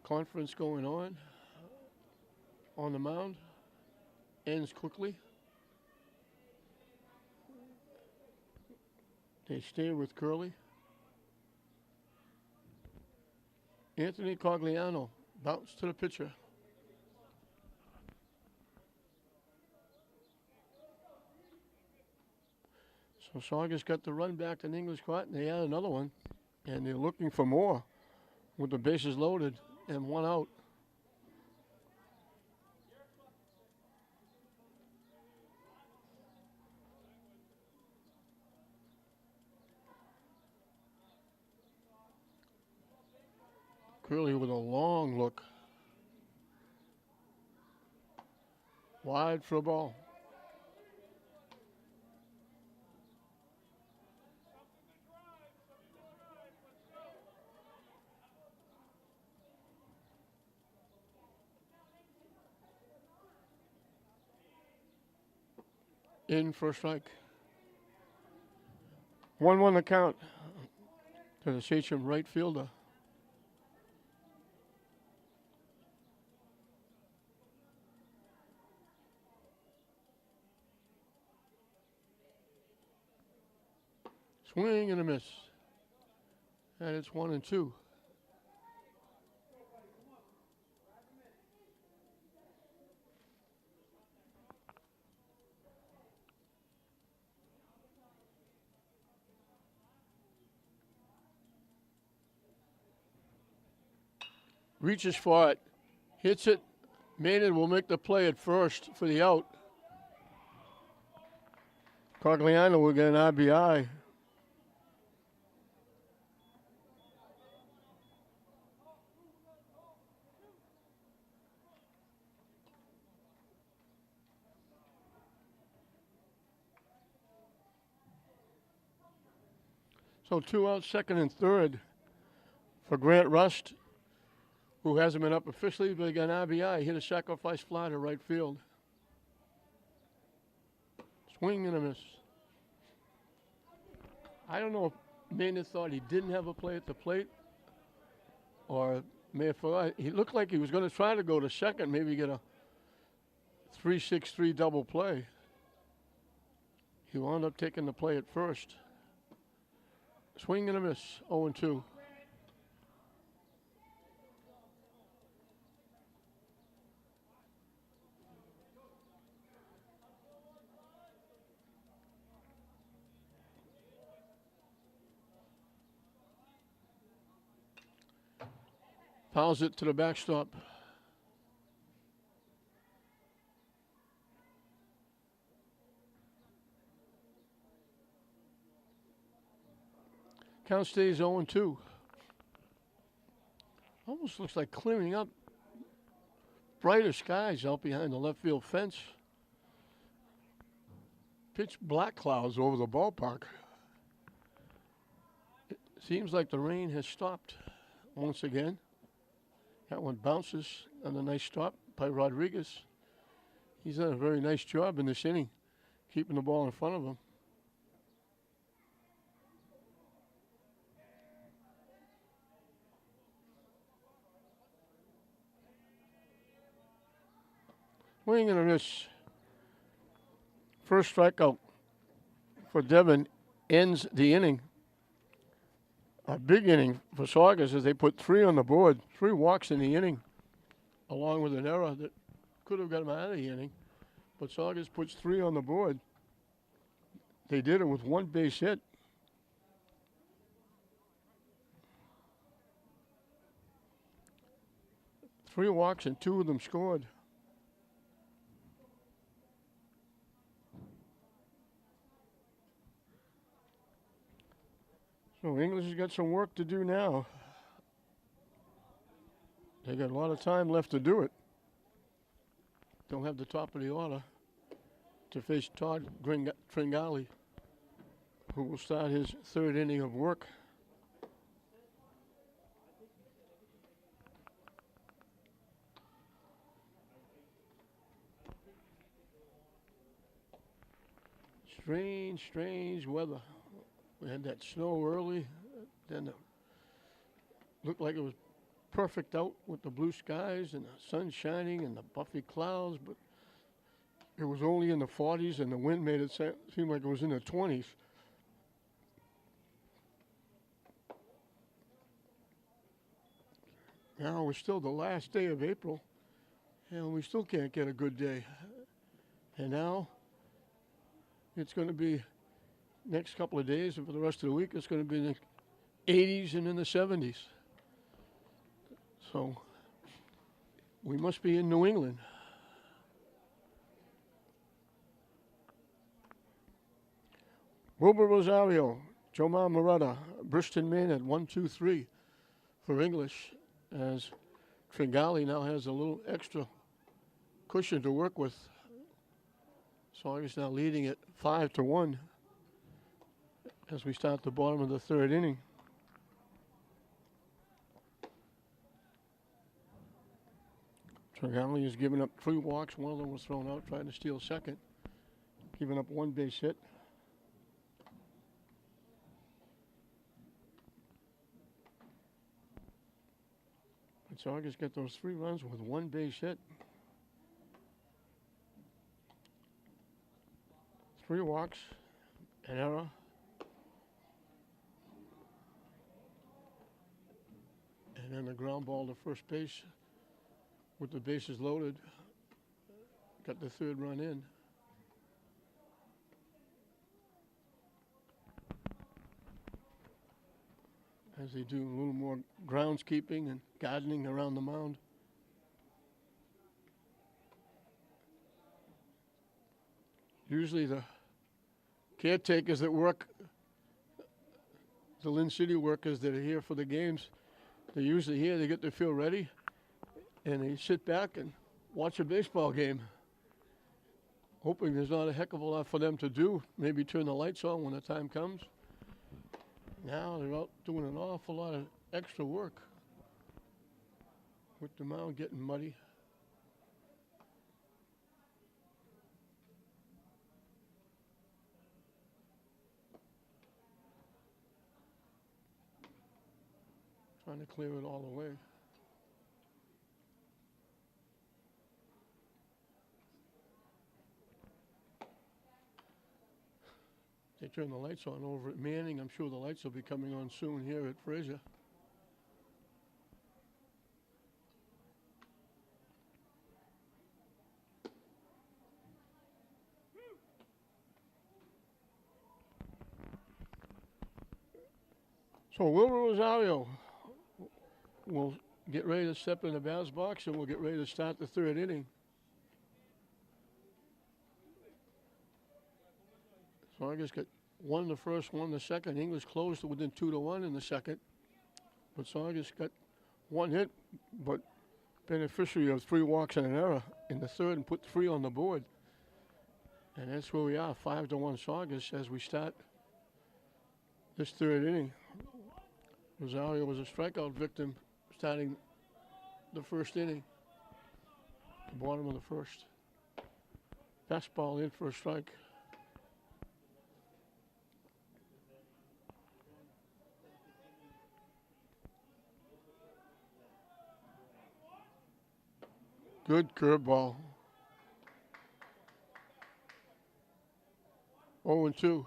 Conference going on the mound. Ends quickly. They stay with Curley. Anthony Cogliano, bounce to the pitcher. So Saugus got the run back in English caught, and they had another one. And they're looking for more with the bases loaded and 1 out. Curley with a long look. Wide for a ball. In for a strike. 1-1 the count to the Sachem right fielder. Swing and a miss. And it's 1-2. Reaches for it, hits it. Maynard will make the play at first for the out. Cogliano will get an RBI. So 2 out, second and third for Grant Rust, who hasn't been up officially, but he got an RBI. He hit a sacrifice fly to right field. Swing and a miss. I don't know if Maynard thought he didn't have a play at the plate, or may have forgot. He looked like he was going to try to go to second, maybe get a 3-6-3 double play. He wound up taking the play at first. Swing and a miss, 0-2. Fouls it to the backstop. Count stays 0-2. Almost looks like clearing up. Brighter skies out behind the left field fence. Pitch black clouds over the ballpark. It seems like the rain has stopped once again. That one bounces on a nice stop by Rodriguez. He's done a very nice job in this inning, keeping the ball in front of him. Swing and a miss. First strikeout for Devon ends the inning. A big inning for Saugus as they put 3 on the board, 3 walks in the inning, along with an error that could have got him out of the inning. But Saugus puts 3 on the board. They did it with 1 base hit. Three walks and 2 of them scored. So English has got some work to do now. They got a lot of time left to do it. Don't have the top of the order to face Todd Tringali, who will start his 3rd inning of work. Strange weather. We had that snow early, then it looked like it was perfect out with the blue skies and the sun shining and the puffy clouds, but it was only in the 40s and the wind made it seem like it was in the 20s. Now we're still the last day of April, and we still can't get a good day. And now it's going to be next couple of days, and for the rest of the week, it's going to be in the 80s and in the 70s. So we must be in New England. Wilbur Rosario, Jomar Moretta, Briston Maynard, 1-2-3 for English, as Tringali now has a little extra cushion to work with. Saugus now leading it 5-1 as we start the bottom of the 3rd inning. Tringali has given up 3 walks. One of them was thrown out, trying to steal second. Giving up 1 base hit. But Saugus got those 3 runs with 1 base hit. 3 walks, an error. And then the ground ball to first base with the bases loaded. Got the 3rd run in. As they do a little more groundskeeping and gardening around the mound. Usually the caretakers that work, the Lynn City workers that are here for the games, they're usually here, they get their field ready, and they sit back and watch a baseball game, hoping there's not a heck of a lot for them to do. Maybe turn the lights on when the time comes. Now they're out doing an awful lot of extra work with the mound getting muddy. Trying to clear it all away. They turn the lights on over at Manning. I'm sure the lights will be coming on soon here at Fraser. So Wilbur Rosario will get ready to step in the batter's box, and we'll get ready to start the third inning. Saugus got one the first, one the second. English closed to within 2-1 in the second. But Saugus got one hit, but beneficiary of 3 walks and an error in the third and put 3 on the board. And that's where we are, 5-1 Saugus as we start this third inning. Rosario was a strikeout victim starting the first inning, the bottom of the first. Fastball in for a strike. Good curveball. 0-2.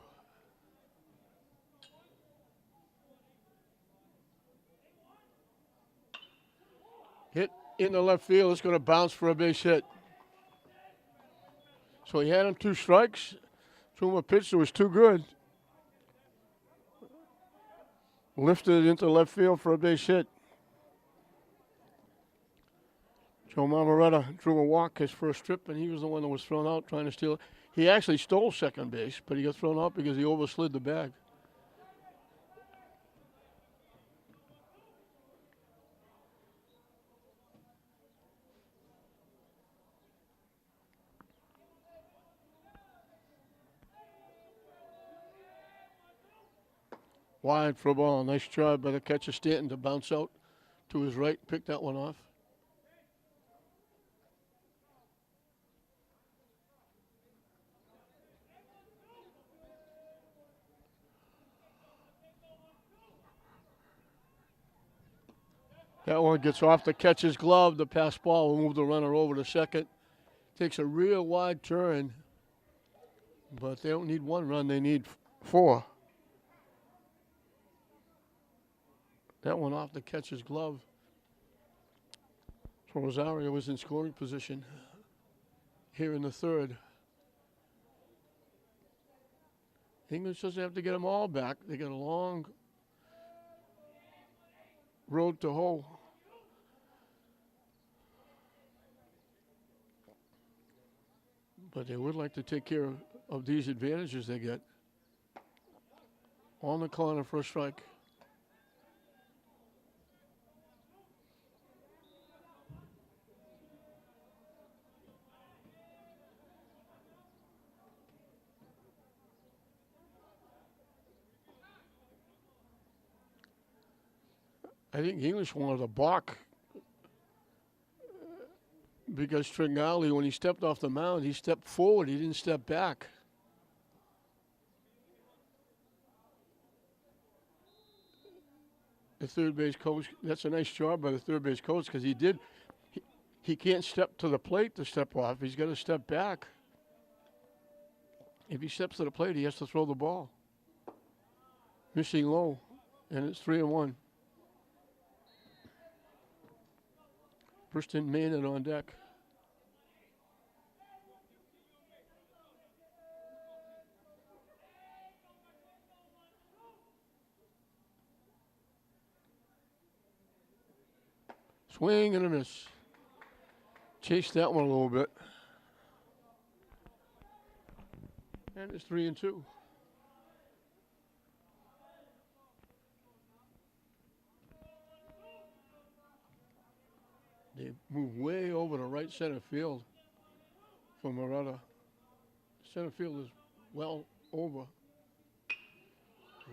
Hit in the left field. It's going to bounce for a base hit. So he had him 2 strikes. Threw him a pitch that was too good. Lifted it into left field for a base hit. Joe Marmoretta drew a walk his first trip, and he was the one that was thrown out trying to steal it. He actually stole second base, but he got thrown out because he overslid the bag. Wide for a ball. Nice job by the catcher Stanton to bounce out to his right, pick that one off. That one gets off the catcher's glove. The pass ball will move the runner over to second. Takes a real wide turn, but they don't need 1 run. They need 4. That one off the catcher's glove. So Rosario was in scoring position here in the third. English doesn't have to get them all back. They got a long road to hoe. But they would like to take care of these advantages they get. On the corner for a strike. I think English wanted a balk because Tringali, when he stepped off the mound, he stepped forward. He didn't step back. The third base coach, that's a nice job by the third base coach because he can't step to the plate to step off. He's got to step back. If he steps to the plate, he has to throw the ball. Missing low, and it's 3-1. Preston Maynard on deck. Swing and a miss. Chased that one a little bit. And it's 3-2. They move way over to right center field for Moretta. Center field is well over.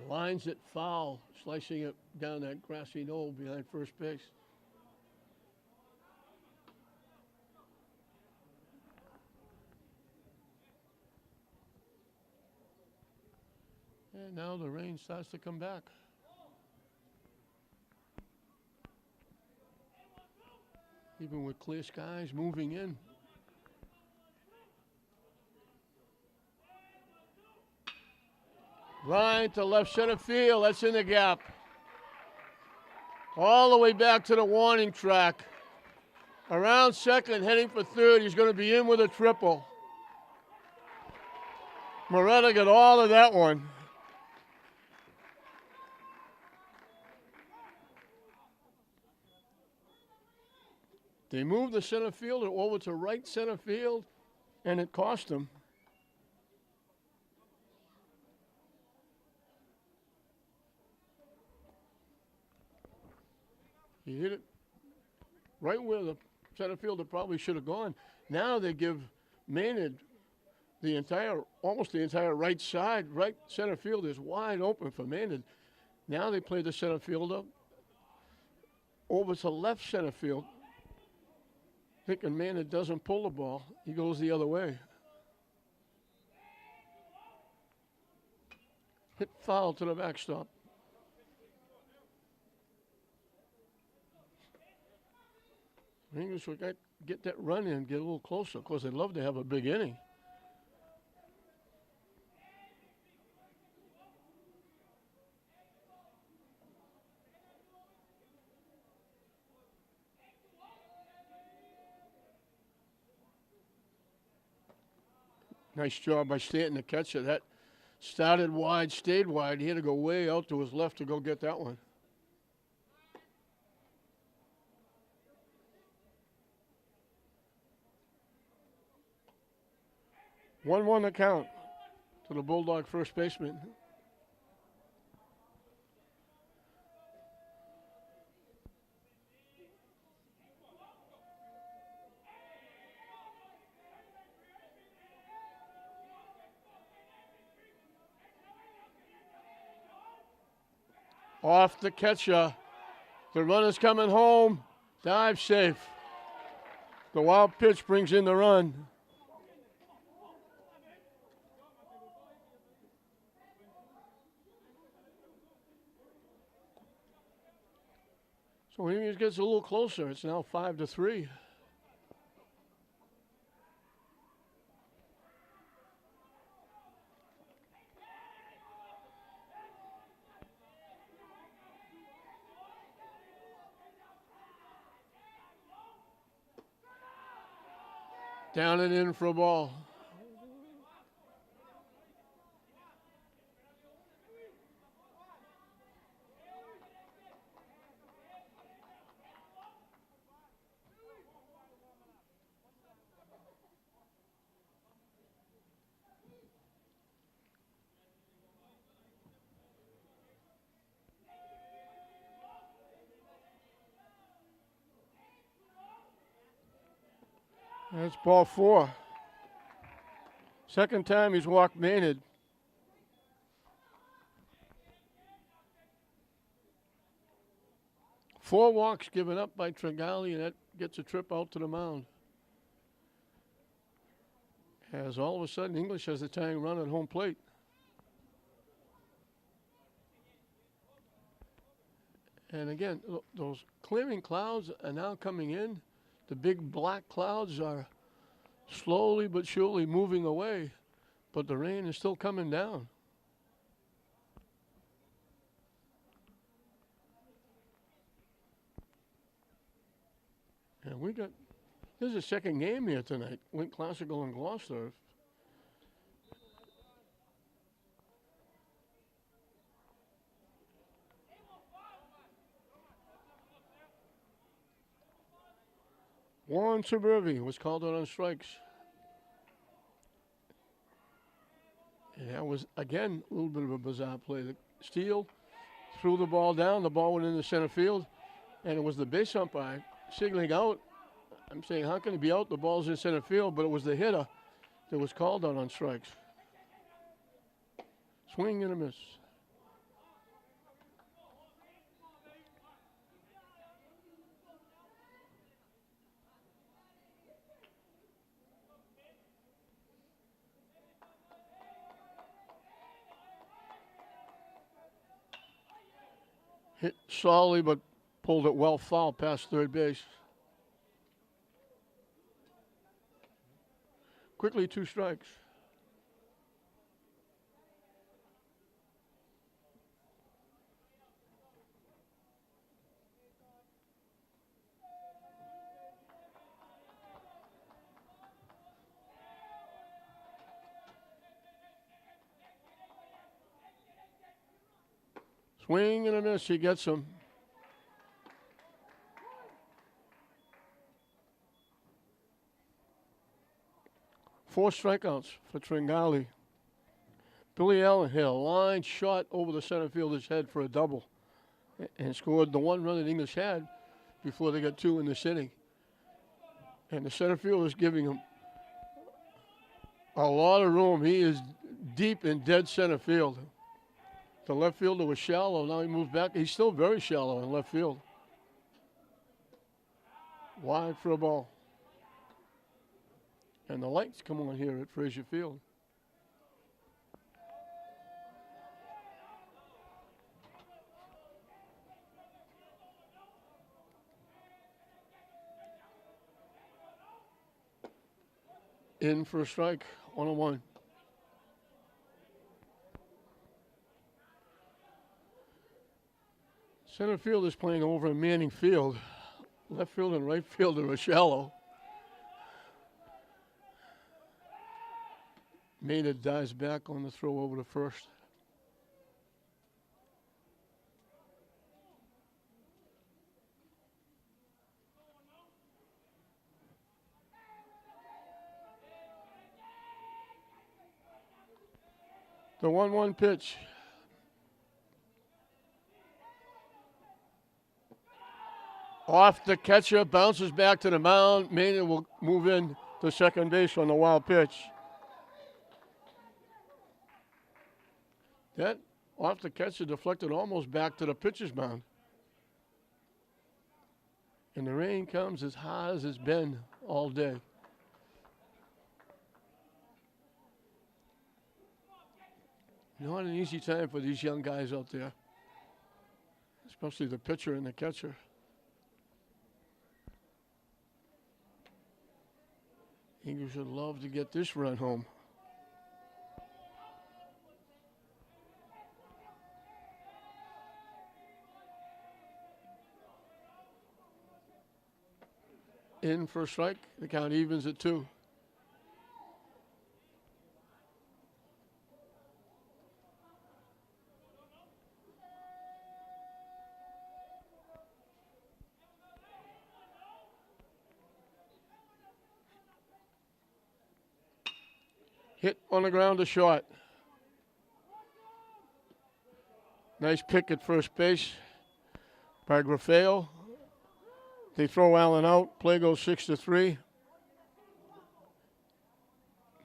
Lines it foul, slicing it down that grassy knoll behind first base. And now the rain starts to come back. Even with clear skies moving in. Line to left center field. That's in the gap. All the way back to the warning track. Around second, heading for third. He's going to be in with a triple. Moretta got all of that one. They moved the center fielder over to right center field, and it cost him. He hit it right where the center fielder probably should have gone. Now they give Maynard almost the entire right side. Right center field is wide open for Maynard. Now they play the center fielder over to left center field. Thinking Maynard doesn't pull the ball. He goes the other way. Hit foul to the backstop. English will get that run in, get a little closer. Of course, they'd love to have a big inning. Nice job by Stanton to catch it. That started wide, stayed wide. He had to go way out to his left to go get that one. 1-1 the count to the Bulldog first baseman. Off the catcher. The runner's coming home. Dive safe. The wild pitch brings in the run. So he gets a little closer. It's now 5-3. Down and in for a ball. That's ball 4. Second time he's walked Maynard. Four walks given up by Tringali, and that gets a trip out to the mound. As all of a sudden, English has the tying run at home plate. And again, those clearing clouds are now coming in. The big black clouds are slowly but surely moving away, but the rain is still coming down. And this is a second game here tonight, Wink Classical and Gloucester. Warren Suburbi was called out on strikes. And that was, again, a little bit of a bizarre play. The Steele threw the ball down. The ball went into center field. And it was the base umpire signaling out I'm saying, how can he be out? The ball's in center field, but it was the hitter that was called out on strikes. Swing and a miss. Hit solidly, but pulled it well foul past third base. Quickly, 2 strikes. Swing and a miss. He gets him. Four strikeouts for Tringali. Billy Allen hit a line shot over the center fielder's head for a double and scored the 1 run that English had before they got 2 in this inning. And the center fielder is giving him a lot of room. He is deep in dead center field. The left fielder was shallow. Now he moved back. He's still very shallow in left field. Wide for a ball. And the lights come on here at Frazier Field. In for a strike, 1-1. Center field is playing over in Manning Field. Left field and right fielder are shallow. Maynard dives back on the throw over to first. The 1-1 pitch. Off the catcher, bounces back to the mound. Maynard will move in to second base on the wild pitch. That off the catcher deflected almost back to the pitcher's mound. And the rain comes as hard as it's been all day. Not an easy time for these young guys out there, especially the pitcher and the catcher. English would love to get this run home. In for a strike. The count evens at 2. Hit on the ground to short. Nice pick at first base by Grafeo. They throw Allen out. Play goes 6-3.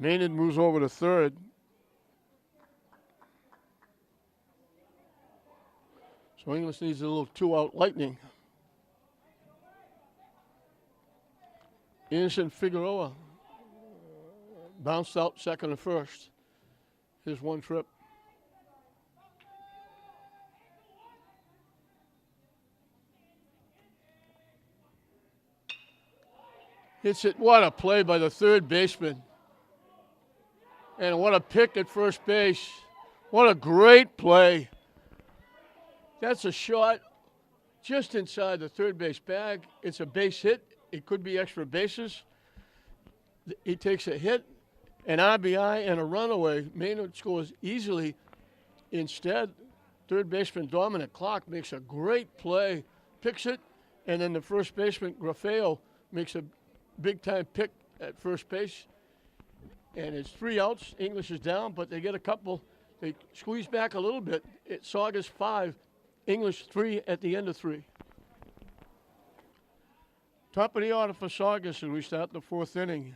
Maynard moves over to third. So English needs a little 2-out lightning. Innocent Figueroa bounced out second and first. His one trip. Hits it. What a play by the third baseman. And what a pick at first base. What a great play. That's a shot just inside the third base bag. It's a base hit. It could be extra bases. He takes a hit, an RBI, and a runaway. Maynard scores easily. Instead, third baseman Dominic Clark makes a great play, picks it, and then the first baseman Grafeo makes a big-time pick at first base. And it's 3 outs. English is down, but they get a couple. They squeeze back a little bit. It's Saugus 5, English 3 at the end of 3. Top of the order for Saugus as we start the fourth inning.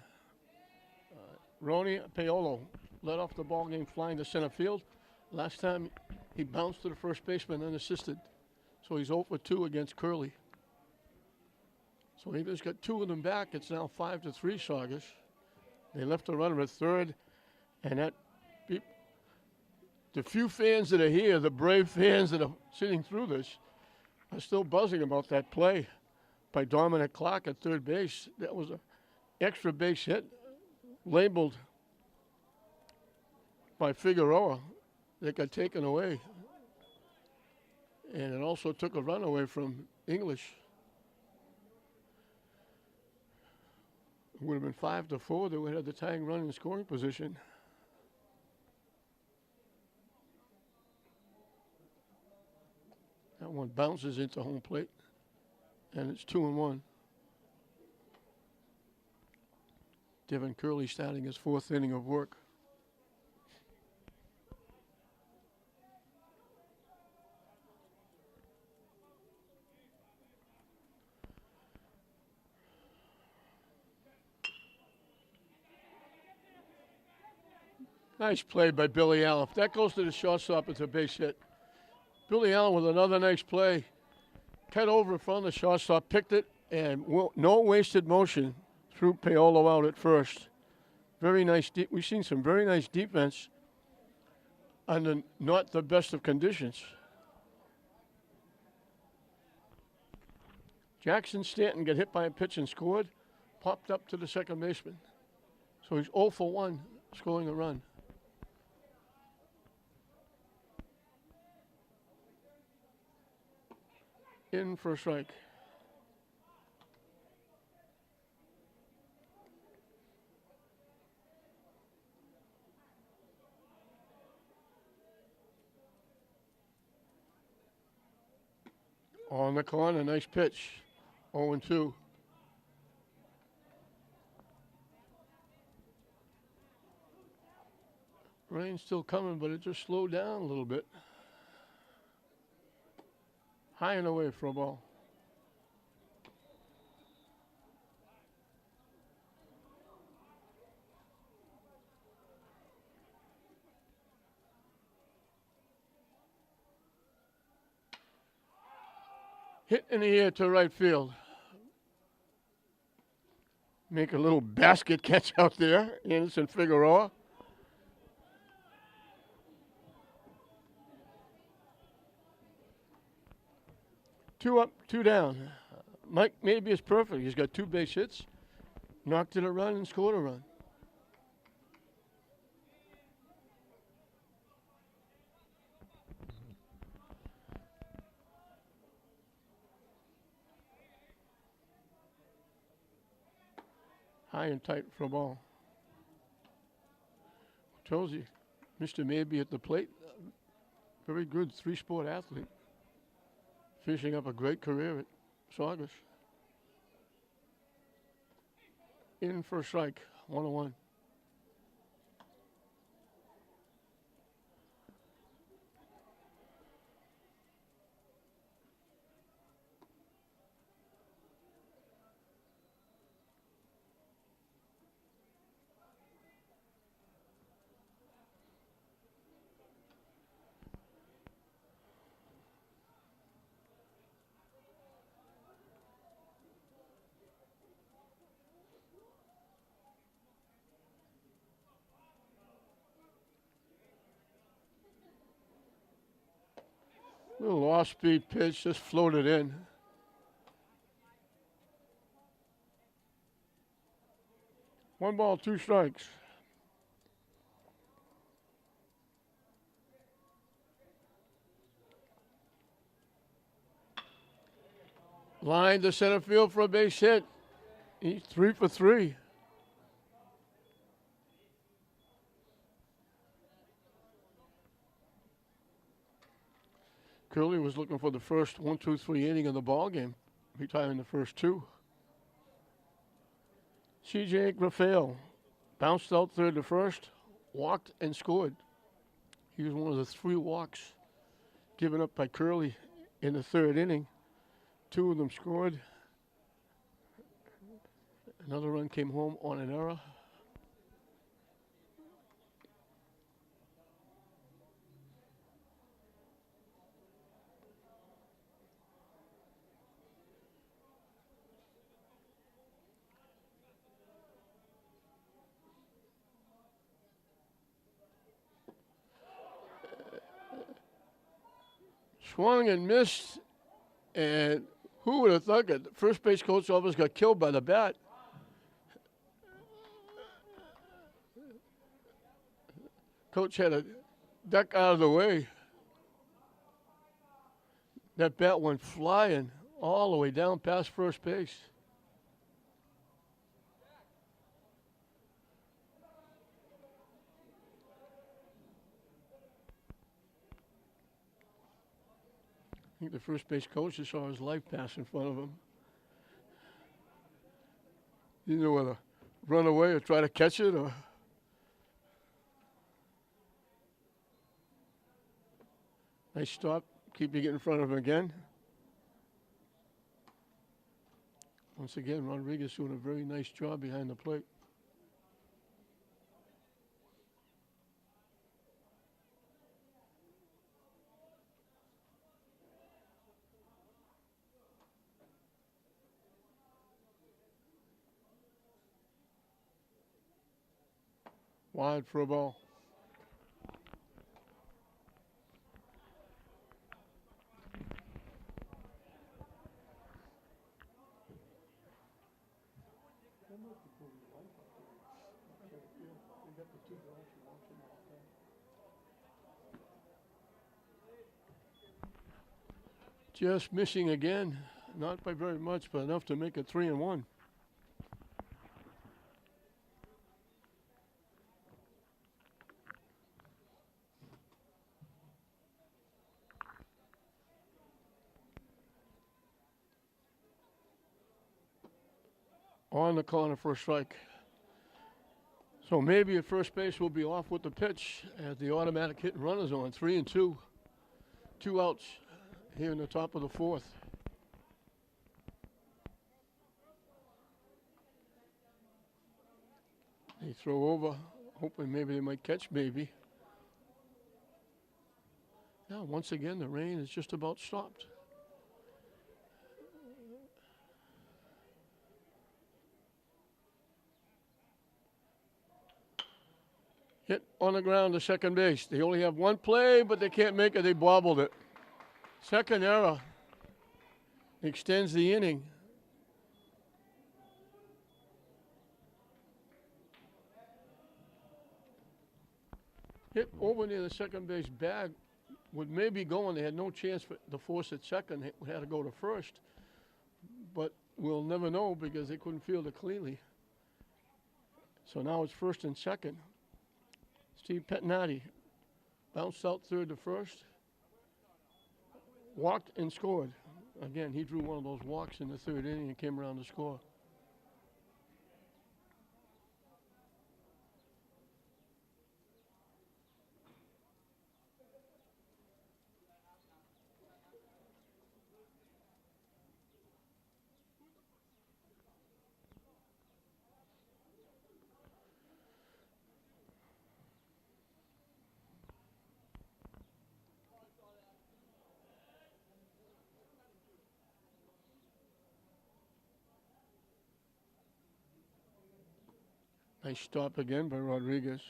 Ronnie Paolo led off the ball game flying to center field. Last time he bounced to the first baseman unassisted. So he's 0 for 2 against Curley. So he just got 2 of them back. It's now 5-3 Saugus. They left a runner at third, and that the few fans that are here, the brave fans that are sitting through this, are still buzzing about that play by Dominic Clark at third base. That was an extra base hit labeled by Figueroa that got taken away. And it also took a run away from English. It would have been 5-4. They would have the tying run in scoring position. That one bounces into home plate, and it's 2-1. Devin Curley starting his fourth inning of work. Nice play by Billy Allen. If that goes to the shortstop, it's a base hit. Billy Allen with another nice play. Cut over in front of the shortstop, picked it, and no wasted motion. Threw Paolo out at first. Very nice. We've seen some very nice defense under not the best of conditions. Jackson Stanton got hit by a pitch and scored. Popped up to the second baseman. So he's 0 for 1, scoring a run. In for a strike. On the corner, nice pitch. 0-2. Rain's still coming, but it just slowed down a little bit. High and away for a ball. Hit in the air to right field. Make a little basket catch out there. Anderson Figueroa. Two up, 2 down. Mike maybe is perfect. He's got 2 base hits, knocked in a run and scored a run. High and tight for a ball. Tells you, Mr. Maybe at the plate, very good 3-sport athlete. Finishing up a great career at Saugus. In for a strike, 1-1. Little off-speed pitch, just floated in. One ball, 2 strikes. Line to center field for a base hit. He's 3 for 3. Curley was looking for the first 1, 2, 3 inning of the ball game, retiring the first 2. C.J. Grafale bounced out third to first, walked and scored. He was one of the 3 walks given up by Curley in the third inning. 2 of them scored. Another run came home on an error. Swung and missed, and who would have thought it? The first base coach almost got killed by the bat. Coach had to duck out of the way. That bat went flying all the way down past first base. I think the first base coach just saw his life pass in front of him. He didn't know whether to run away or try to catch it or. Nice stop. Keep you getting in front of him again. Once again, Rodriguez doing a very nice job behind the plate. Wide for a ball. Just missing again, not by very much, but enough to make it 3-1. On the corner for a strike. So maybe at first base will be off with the pitch as the automatic hit and run is on. 3-2. 2 outs here in the top of the fourth. They throw over, hoping maybe they might catch maybe. Now, once again, the rain is just about stopped. Hit on the ground to second base. They only have one play, but they can't make it. They bobbled it. Second error extends the inning. Hit over near the second base bag would maybe go, and they had no chance to force it second. It had to go to first. But we'll never know because they couldn't field it cleanly. So now it's first and second. Steve Pettinati bounced out third to first. Walked and scored. Again, he drew one of those walks in the third inning and came around to score. Nice stop again by Rodriguez.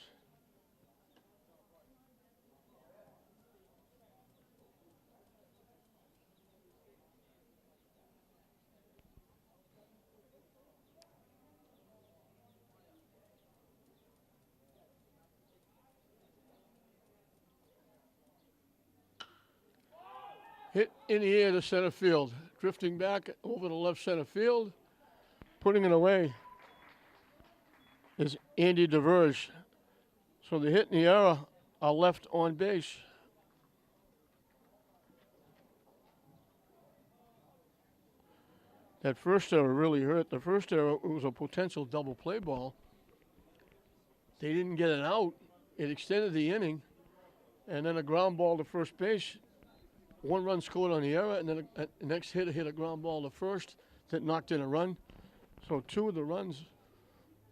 Hit in the air to center field. Drifting back over to left center field. Putting it away is Andy DeVerge. So the hit and the error are left on base. That first error really hurt. The first error was a potential double play ball. They didn't get it out. It extended the inning. And then a ground ball to first base. 1 run scored on the error, and then the next hitter hit a ground ball to first that knocked in a run. So 2 of the runs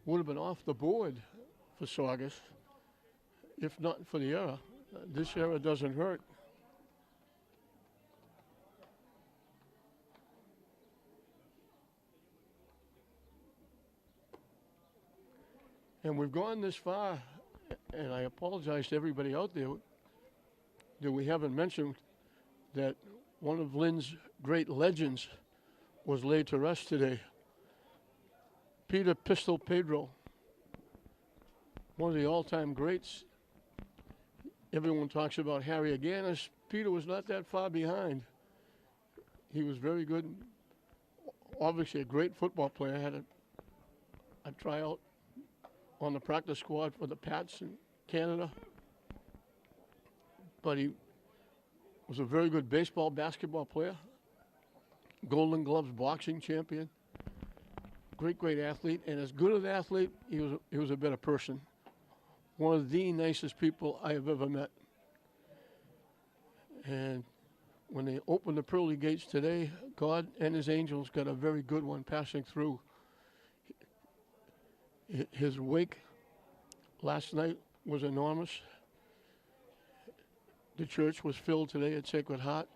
would have been off the board for Saugus, if not for the error. This error doesn't hurt. And we've gone this far, and I apologize to everybody out there that we haven't mentioned that one of Lynn's great legends was laid to rest today. Peter Pistol Pedro, one of the all-time greats. Everyone talks about Harry Aganis. Peter was not that far behind. He was very good. Obviously a great football player. Had a tryout on the practice squad for the Pats in Canada. But he was a very good baseball, basketball player. Golden Gloves boxing champion. Great athlete. And as good an athlete, he was a better person. One of the nicest people I have ever met. And when they opened the pearly gates today, God and his angels got a very good one passing through. His wake last night was enormous. The church was filled today at Sacred Heart.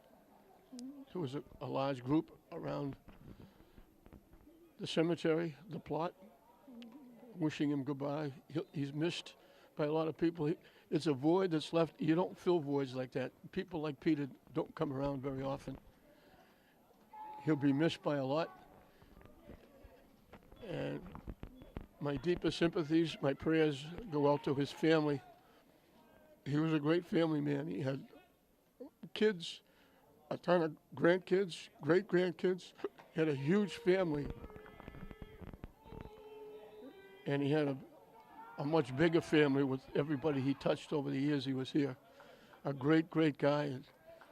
There was a large group around the cemetery, the plot, wishing him goodbye. He's missed by a lot of people. It's a void that's left. You don't fill voids like that. People like Peter don't come around very often. He'll be missed by a lot. And my deepest sympathies, my prayers go out to his family. He was a great family man. He had kids, a ton of grandkids, great-grandkids. He had a huge family. And he had a much bigger family with everybody he touched over the years he was here. A great guy. And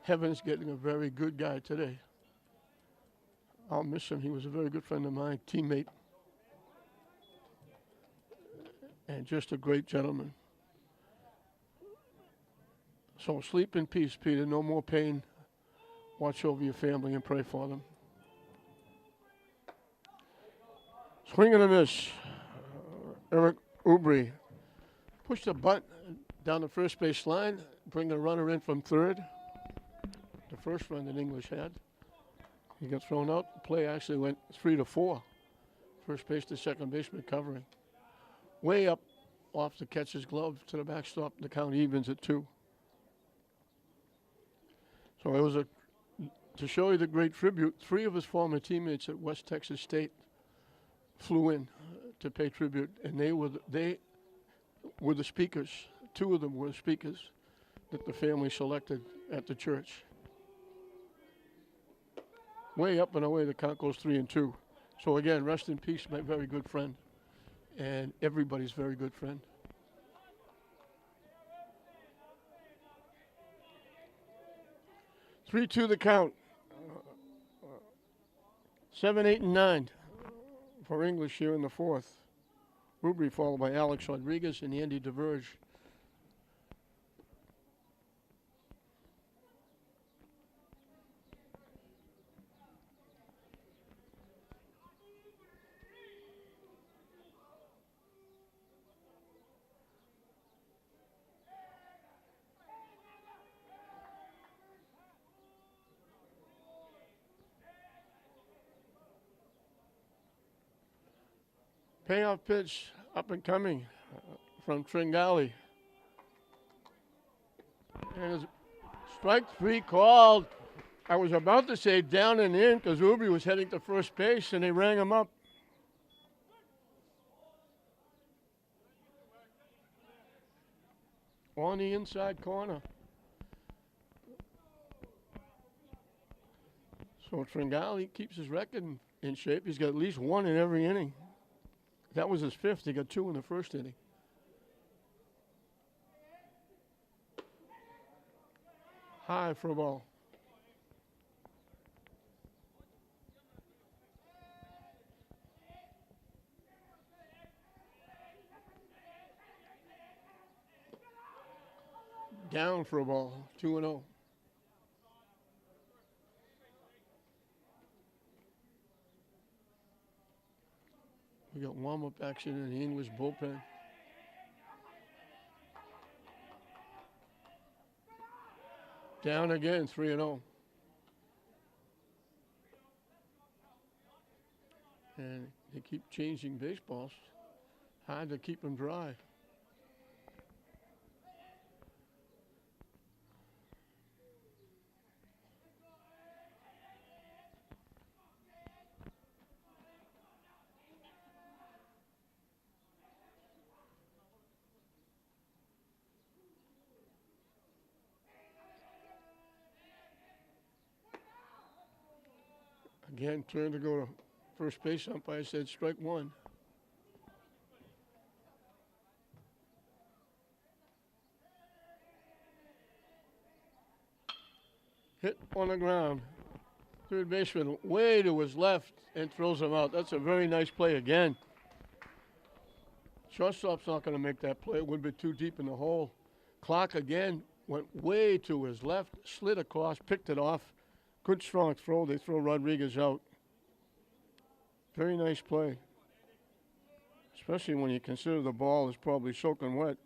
heaven's getting a very good guy today. I'll miss him. He was a very good friend of mine, teammate. And just a great gentleman. So sleep in peace, Peter. No more pain. Watch over your family and pray for them. Swing and a miss. Eric Ubry pushed the bunt down the first base line, bring the runner in from third. The first run that English had. He got thrown out. The play actually went 3-4. First base to second baseman covering. Way up off the catcher's glove to the backstop. The count evens at 2. So it was to show you the great tribute, 3 of his former teammates at West Texas State flew in to pay tribute, and they were the speakers. 2 of them were the speakers that the family selected at the church. Way up and away, the count goes 3-2. So again, rest in peace, my very good friend, and everybody's very good friend. Three-two the count. 7, 8, and 9 for English here in the fourth. Rubry followed by Alex Rodriguez and Andy DeVerge. Payoff pitch, up and coming from Tringali. And it's strike 3 called. I was about to say down and in because Rubry was heading to first base and they rang him up. On the inside corner. So Tringali keeps his record in shape. He's got at least 1 in every inning. That was his 5th. He got 2 in the first inning. High for a ball. Down for a ball. 2-0. We got warm-up action in the English bullpen. Down again, 3-0. And they keep changing baseballs. Hard to keep them dry. Again, turn to go to first base. Umpire said strike one. Hit on the ground. Third baseman way to his left and throws him out. That's a very nice play again. Shortstop's not going to make that play. It would be too deep in the hole. Clark again went way to his left, slid across, picked it off. Good strong throw. They throw Rodriguez out. Very nice play. Especially when you consider the ball is probably soaking wet.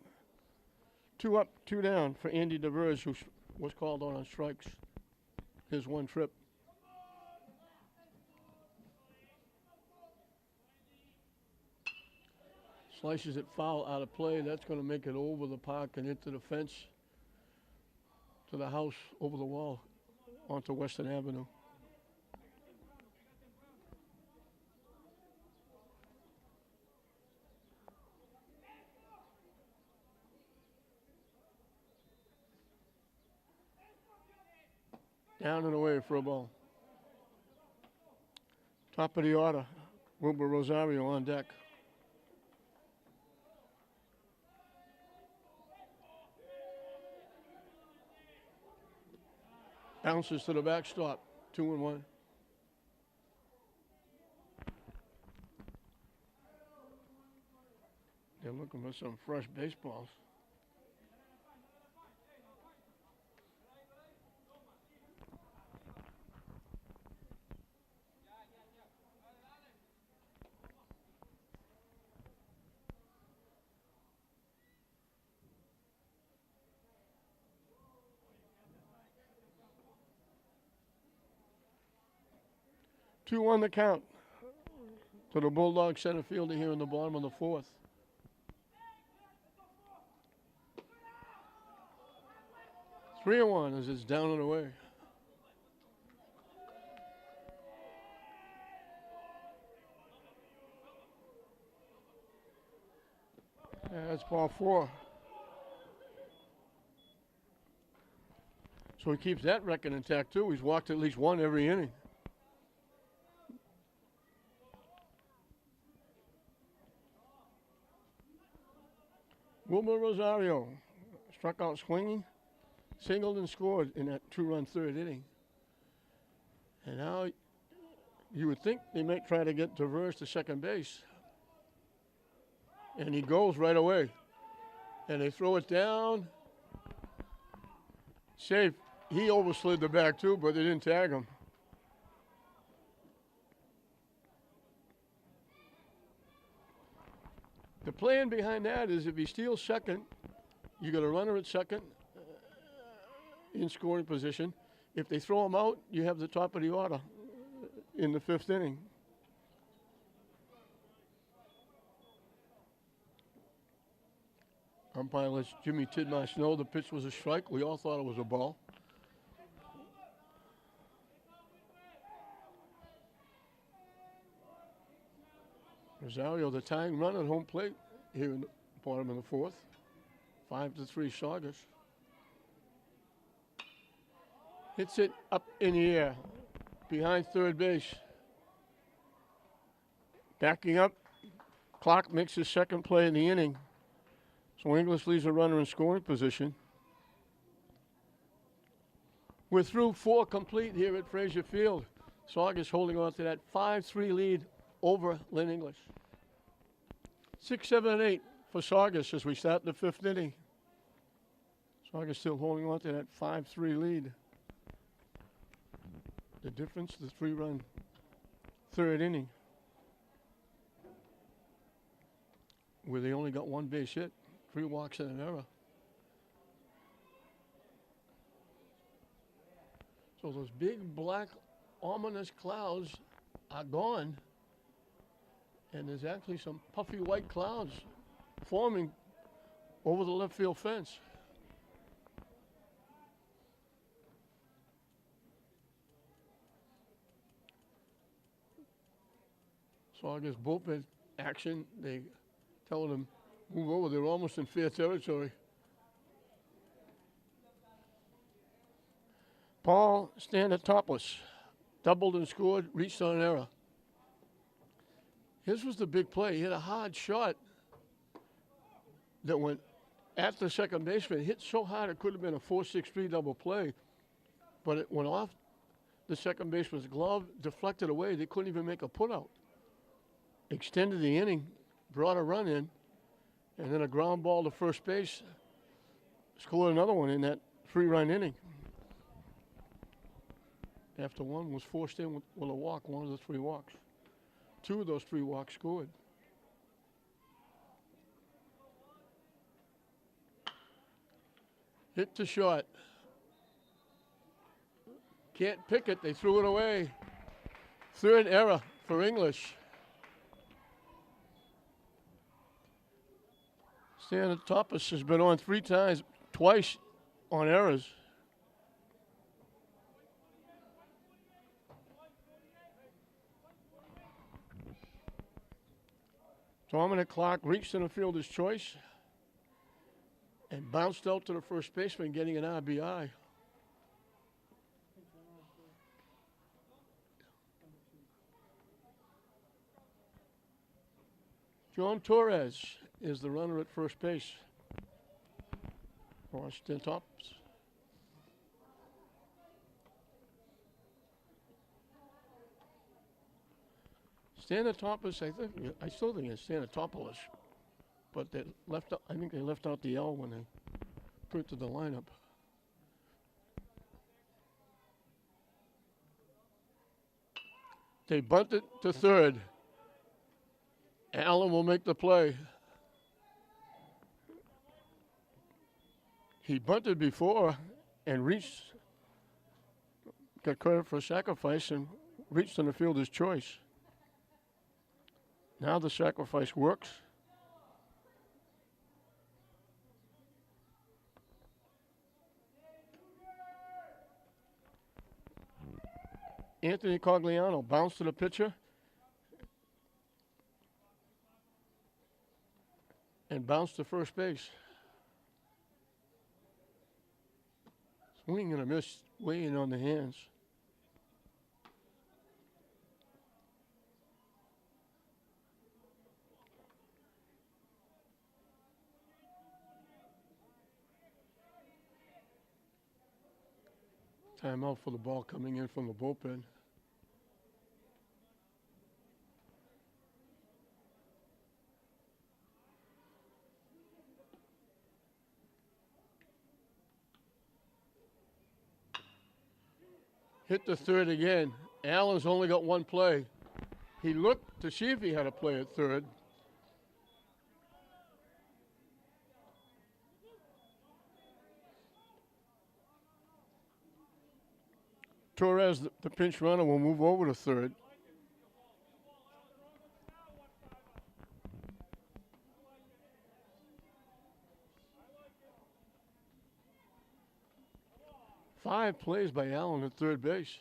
2 up, 2 down for Andy DeVers, who was called on strikes. His one trip. Slices it foul out of play. That's going to make it over the park and into the fence to the house over the wall onto Western Avenue. Down and away for a ball. Top of the order, Wilbur Rosario on deck. Bounces to the backstop, 2-1. They're looking for some fresh baseballs. Two on the count to the Bulldog center fielder here in the bottom of the fourth. Three and one as it's down and away. That's ball 4. So he keeps that record intact too. He's walked at least one every inning. Wilbur Rosario struck out swinging, singled and scored in that 2-run third inning. And now you would think they might try to get DeVers to second base. And he goes right away. And they throw it down. Safe. He overslid the back too, but they didn't tag him. The plan behind that is if he steals second, you got a runner at second in scoring position. If they throw him out, you have the top of the order in the 5th inning. Umpire lets Jimmy Tidmarsh know the pitch was a strike. We all thought it was a ball. Rosario, the tying run at home plate here in the bottom of the 4th. 5-3 Saugus. Hits it up in the air behind third base. Backing up. Clark makes his second play in the inning. So English leaves a runner in scoring position. We're through 4 complete here at Frazier Field. Saugus holding on to that 5-3 lead over Lynn English. 6, 7, and 8 for Saugus as we start the 5th inning. Saugus still holding on to that 5-3 lead. The difference, the 3-run third inning. where they only got one base hit, 3 walks and an error. So those big black ominous clouds are gone, and there's actually some puffy white clouds forming over the left field fence. Saugus bullpen action. They telling them move over. They're almost in fair territory. Paul standing topless, doubled and scored, reached on an error. His was the big play. He hit a hard shot that went at the second baseman. Hit so hard it could have been a 4-6-3 double play, but it went off the second baseman's glove, deflected away. They couldn't even make a putout. Extended the inning, brought a run in, and then a ground ball to first base. Scored another one in that 3-run inning. After one was forced in with a walk, one of the 3 walks. 2 of those 3 walks scored. Hit to short. Can't pick it. They threw it away. 3rd error for English. Stan Topos has been on 3 times, twice on errors. Dominic Clark reached in the fielder's choice and bounced out to the first baseman, getting an RBI. John Torres is the runner at first base for Stentops. Stanatopoulos, I still think it's Stanatopoulos, but they left out, I think they left out the L when they printed the lineup. They bunt it to third. Allen will make the play. He bunted before and reached, got credit for a sacrifice and reached in the fielder's choice. Now the sacrifice works. Anthony Cogliano bounced to the pitcher and bounced to first base. Swing and a miss, way in on the hands. Timeout for the ball coming in from the bullpen. Hit the third again. Allen's only got 1 play. He looked to see if he had a play at third. Torres, the pinch runner, will move over to third. Five plays by Allen at third base.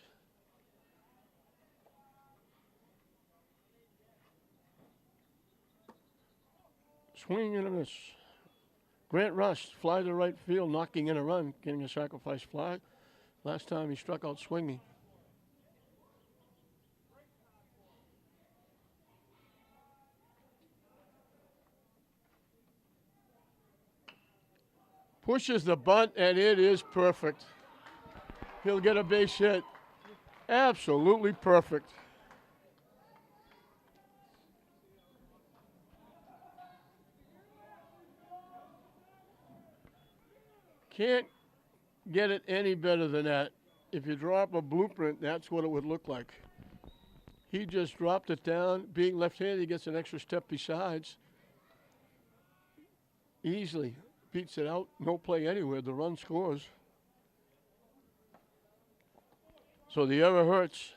Swing and a miss. Grant Rust, fly to right field, knocking in a run, getting a sacrifice fly. Last time he struck out swinging. Pushes the bunt, and it is perfect. He'll get a base hit. Absolutely perfect. Can't get it any better than that. If you drop a blueprint, that's what it would look like. He just dropped it down. Being left-handed, he gets an extra step besides. easily beats it out. No play anywhere. The run scores. So the error hurts.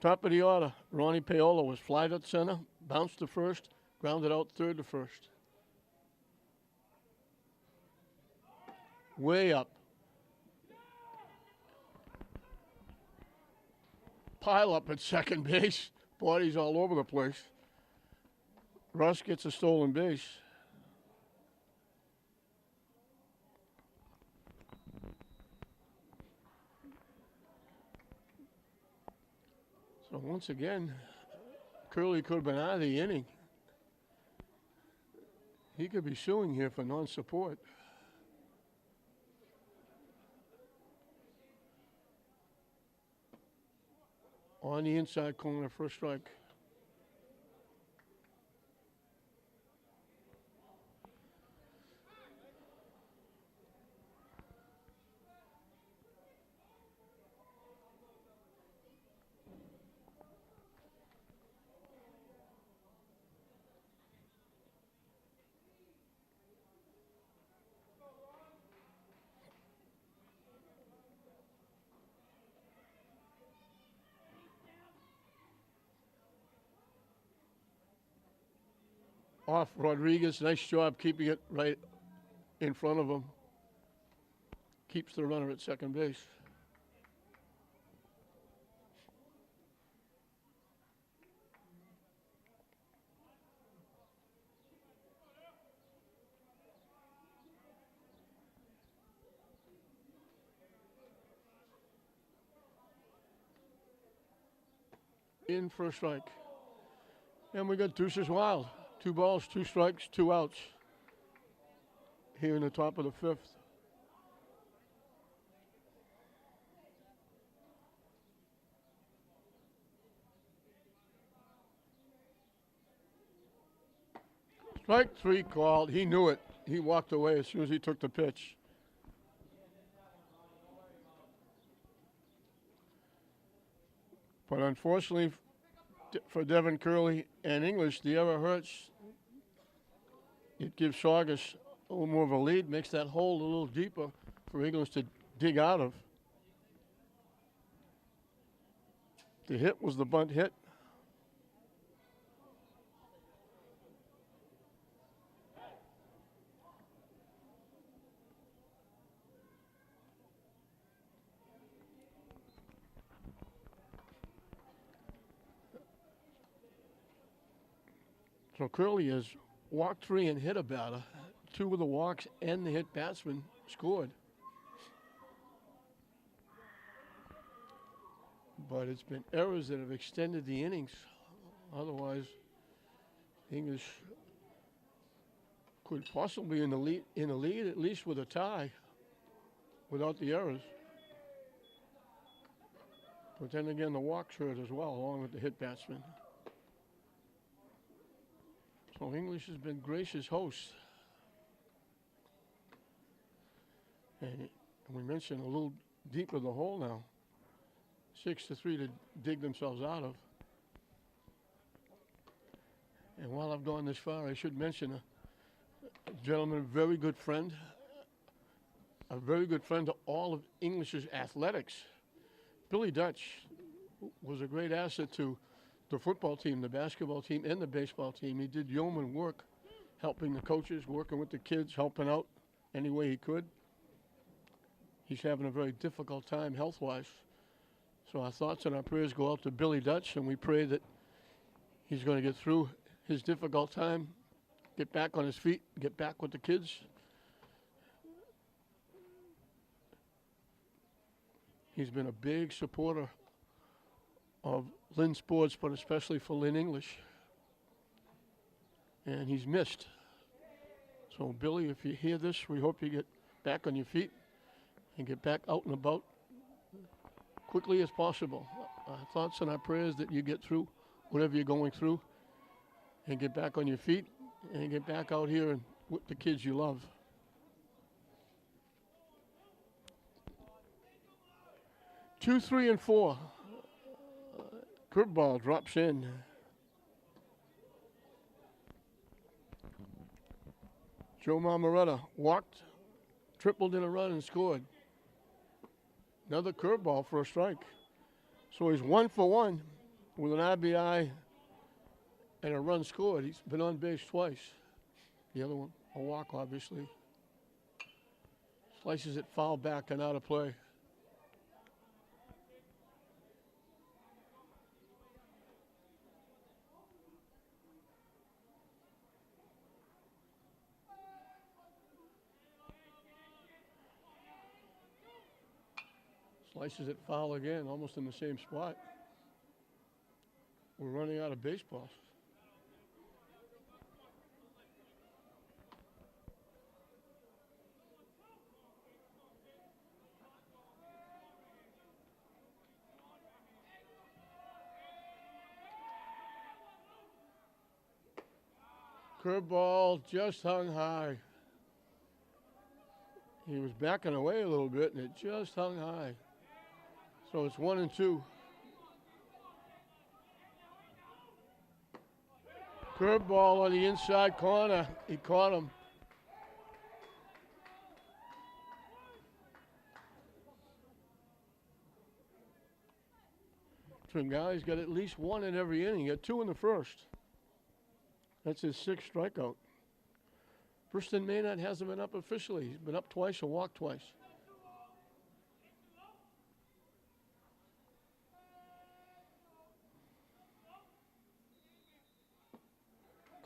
Top of the order, Ronnie Paola was fly to center, bounced to first, grounded out third to first. Way up. Pile up at second base. Bodies all over the place. Russ gets a stolen base. So once again, Curley could have been out of the inning. He could be suing here for non-support. On the inside corner, first strike. Off Rodriguez, nice job keeping it right in front of him. Keeps the runner at second base. In for a strike. And we got deuces wild. 2 balls, 2 strikes, 2 outs. Here in the top of the 5th. Strike 3 called. He knew it. He walked away as soon as he took the pitch. But unfortunately for Devin Curley and English, the error hurts. It gives Saugus a little more of a lead, makes that hole a little deeper for English to dig out of. The hit was the bunt hit. So Curley has walked 3 and hit a batter. 2 of the walks and the hit batsman scored. But it's been errors that have extended the innings. Otherwise, English could possibly in the lead at least with a tie without the errors. But then again, the walks hurt as well, along with the hit batsman. So English has been gracious hosts. And we mentioned a little deeper the hole now. 6-3 to dig themselves out of. And while I've gone this far, I should mention a gentleman, a very good friend to all of English's athletics. Billy Dutch was a great asset to the football team, the basketball team, and the baseball team. He did yeoman work, helping the coaches, working with the kids, helping out any way he could. He's having a very difficult time health-wise. So our thoughts and our prayers go out to Billy Dutch, and we pray that he's going to get through his difficult time, get back on his feet, get back with the kids. He's been a big supporter of Lynn sports, but especially for Lynn English. And he's missed. So, Billy, if you hear this, we hope you get back on your feet and get back out and about quickly as possible. Our thoughts and our prayers that you get through whatever you're going through and get back on your feet and get back out here and with the kids you love. Two, 3, and 4. Curveball drops in. Joe Marmoretta walked, tripled in a run, and scored. Another curveball for a strike. So he's 1 for 1 with an RBI and a run scored. He's been on base twice. The other one, a walk, obviously. Slices it foul back and out of play. Slices it foul again, almost in the same spot. We're running out of baseballs. Curveball just hung high. He was backing away a little bit, and it just hung high. So it's 1-2. Curveball on the inside corner. He caught him. Tringali's got at least one in every inning. He had 2 in the first. That's his 6th strikeout. Preston Maynard hasn't been up officially. He's been up twice or walked twice.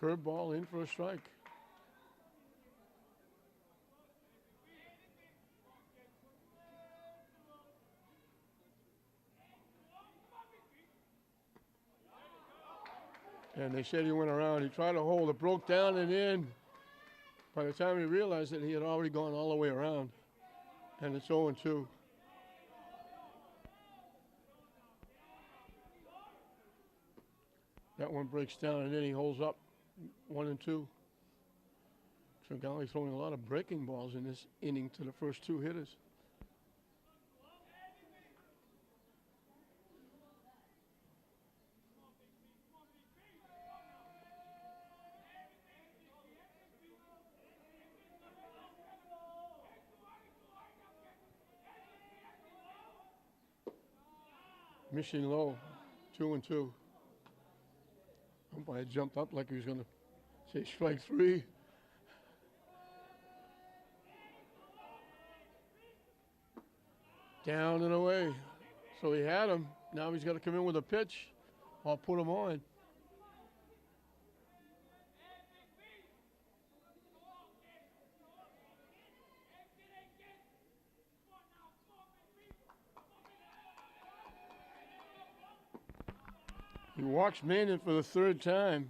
Curveball in for a strike. And they said he went around. He tried to hold it, broke down and in. By the time he realized it, he had already gone all the way around. And it's 0-2. That one breaks down and then he holds up 1-2. Tringali throwing a lot of breaking balls in this inning to the first 2 hitters. Mission low, 2-2. Umpire jumped up like he was going to say strike 3. Down and away. So he had him. Now he's got to come in with a pitch or put him on. He walks Maynard for the 3rd time.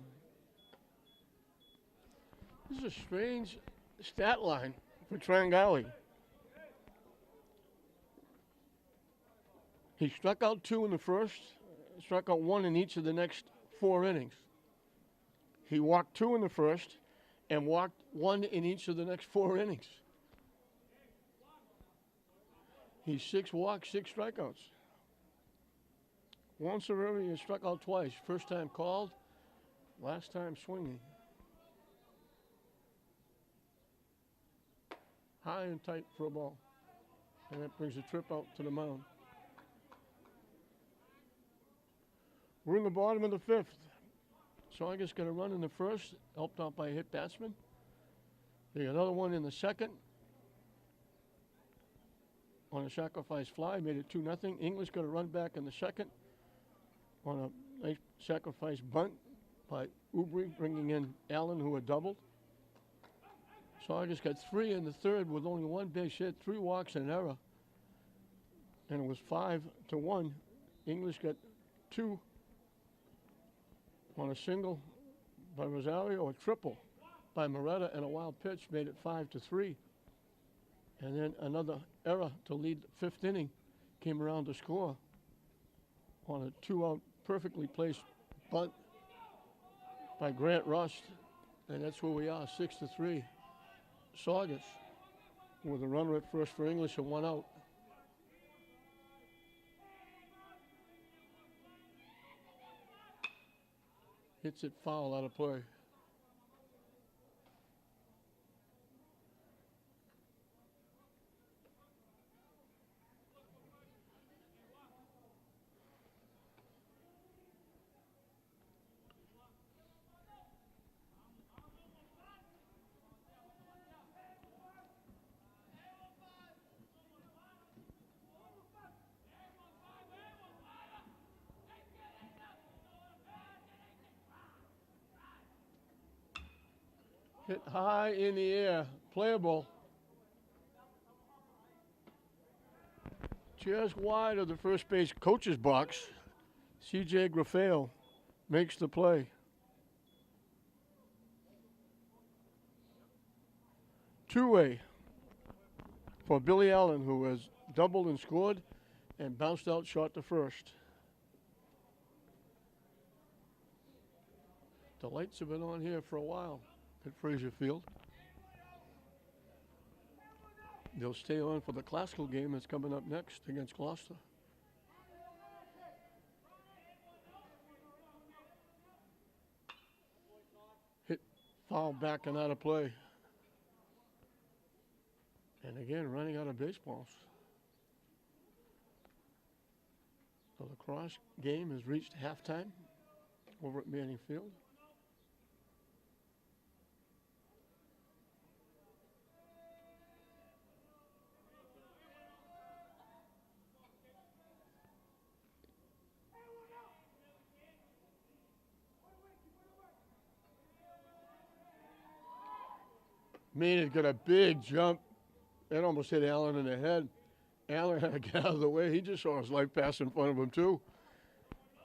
This is a strange stat line for Tringali. He struck out 2 in the first, struck out 1 in each of the next 4 innings. He walked 2 in the first and walked 1 in each of the next 4 innings. He's 6 walks, 6 strikeouts. Juan Cervera has struck out twice. First time called, last time swinging. High and tight for a ball. And that brings a trip out to the mound. We're in the bottom of the 5th. Saugus got a run in the first, helped out by a hit batsman. They got another one in the second. On a sacrifice fly, made it 2-0. English got a run back in the second. On a nice sacrifice bunt by Ubri, bringing in Allen, who had doubled. Saugus got 3 in the 3rd with only 1 base hit, 3 walks and an error. And it was 5-1. English got 2 on a single by Rosario, a triple by Moretta, and a wild pitch made it 5-3. And then another error to lead the 5th inning came around to score on a 2-out perfectly placed bunt by Grant Rust. And that's where we are, 6-3. Saugus with a runner at first for English and 1 out. Hits it foul out of play. Hit high in the air, playable. Just wide of the first base coach's box. C.J. Grafale makes the play. Two-way for Billy Allen, who has doubled and scored and bounced out short to first. The lights have been on here for a while at Frazier Field. They'll stay on for the classical game that's coming up next against Gloucester. Hit foul back and out of play. And again, running out of baseballs. The lacrosse game has reached halftime over at Manning Field. Maynard got a big jump. That almost hit Allen in the head. Allen had to get out of the way. He just saw his life pass in front of him, too.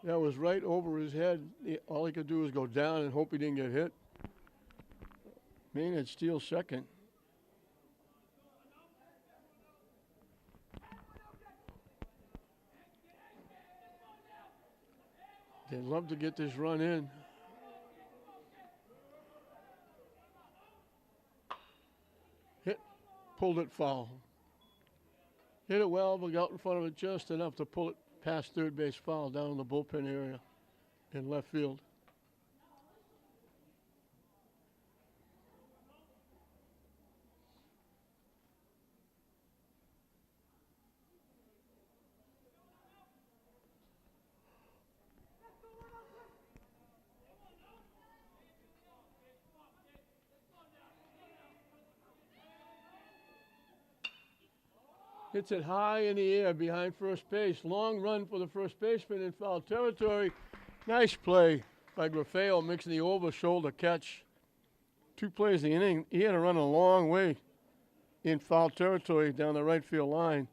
That was right over his head. All he could do was go down and hope he didn't get hit. Maynard steals second. They'd love to get this run in. Pulled it foul. Hit it well, but got in front of it just enough to pull it past third base foul down in the bullpen area in left field. Hits it high in the air behind first base. Long run for the first baseman in foul territory. Nice play by Grafale, mixing the over-shoulder catch. 2 plays in the inning. He had to run a long way in foul territory down the right field line.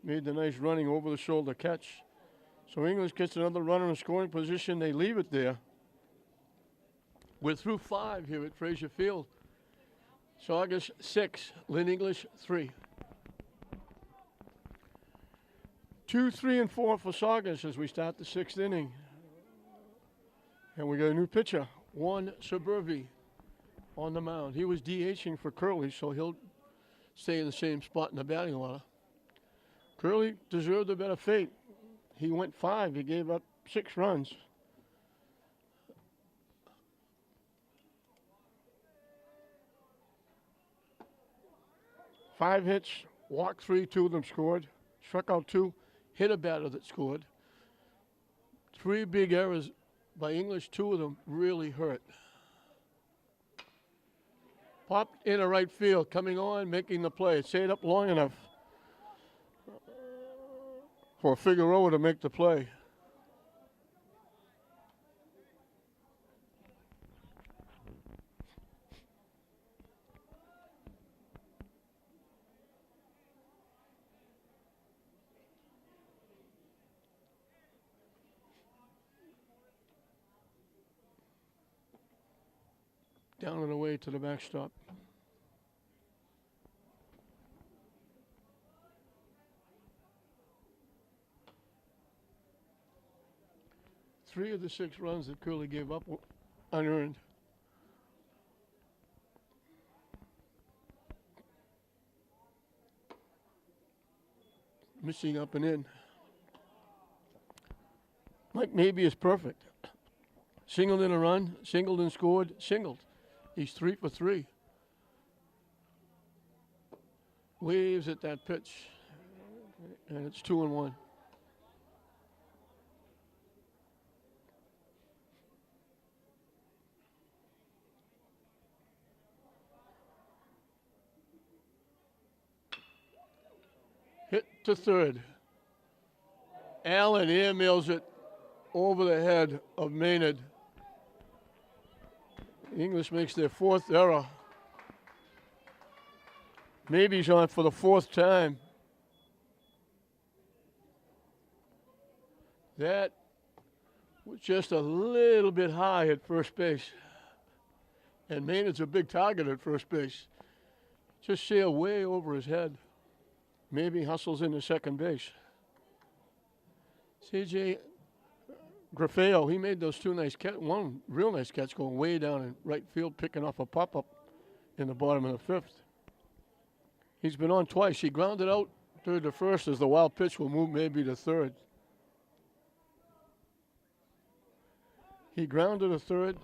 Made the nice running over-the-shoulder catch. So English gets another runner in scoring position. They leave it there. We're through 5 here at Frazier Field. Saugus 6, Lynn English 3. 2, 3, and 4 for Saugus as we start the 6th inning. And we got a new pitcher, Juan Suburvi, on the mound. He was DHing for Curley, so he'll stay in the same spot in the batting order. Curley deserved a better fate. He went 5. He gave up 6 runs. Five hits, walked 3, 2 of them scored. Struck out 2. Hit a batter that scored. 3 big errors by English, 2 of them really hurt. Popped in a right field, coming on, making the play. It stayed up long enough for Figueroa to make the play. Down and away to the backstop. Three of the 6 runs that Curley gave up were unearned. Missing up and in. Mike Mabey is perfect. Singled in a run, singled and scored, singled. He's 3 for 3. Waves at that pitch, and it's 2-1. Hit to third. Allen airmails it over the head of Maynard. English makes their 4th error. Maybe he's on for the 4th time. That was just a little bit high at first base. And Maynard's a big target at first base. Just sailed way over his head. Maybe hustles into second base. C.J. Grafeo, he made those 2 nice catch, one real nice catch going way down in right field, picking off a pop-up in the bottom of the 5th. He's been on twice. He grounded out third to first as the wild pitch will move maybe to third. He grounded to third,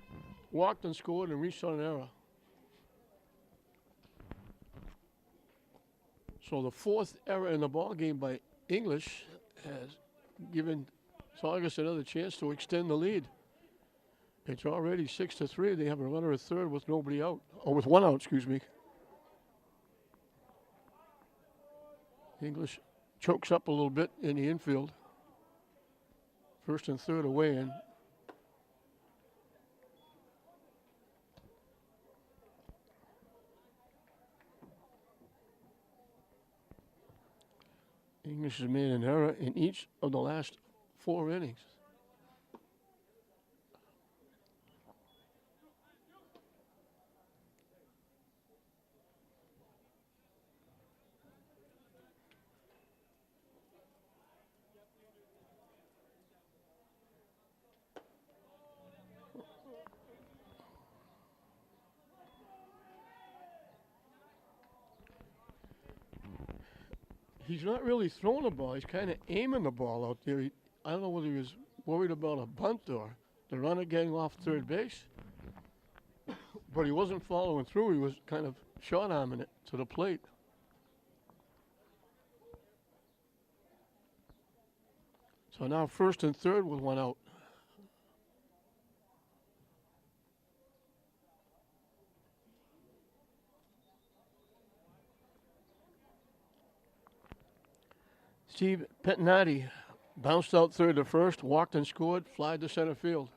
walked and scored, and reached on an error. So the 4th error in the ball game by English has given Saugus another chance to extend the lead. It's already 6 to 3. They have a runner at third with nobody out, or with 1 out, excuse me. English chokes up a little bit in the infield. First and third away in. English has made an error in each of the last 4 innings. He's not really throwing the ball. He's kind of aiming the ball out there. I don't know whether he was worried about a bunt or the runner getting off third base. But he wasn't following through. He was kind of short-arming it to the plate. So now first and third with 1 out. Steve Pettinati bounced out third to first, walked and scored, flied to center field.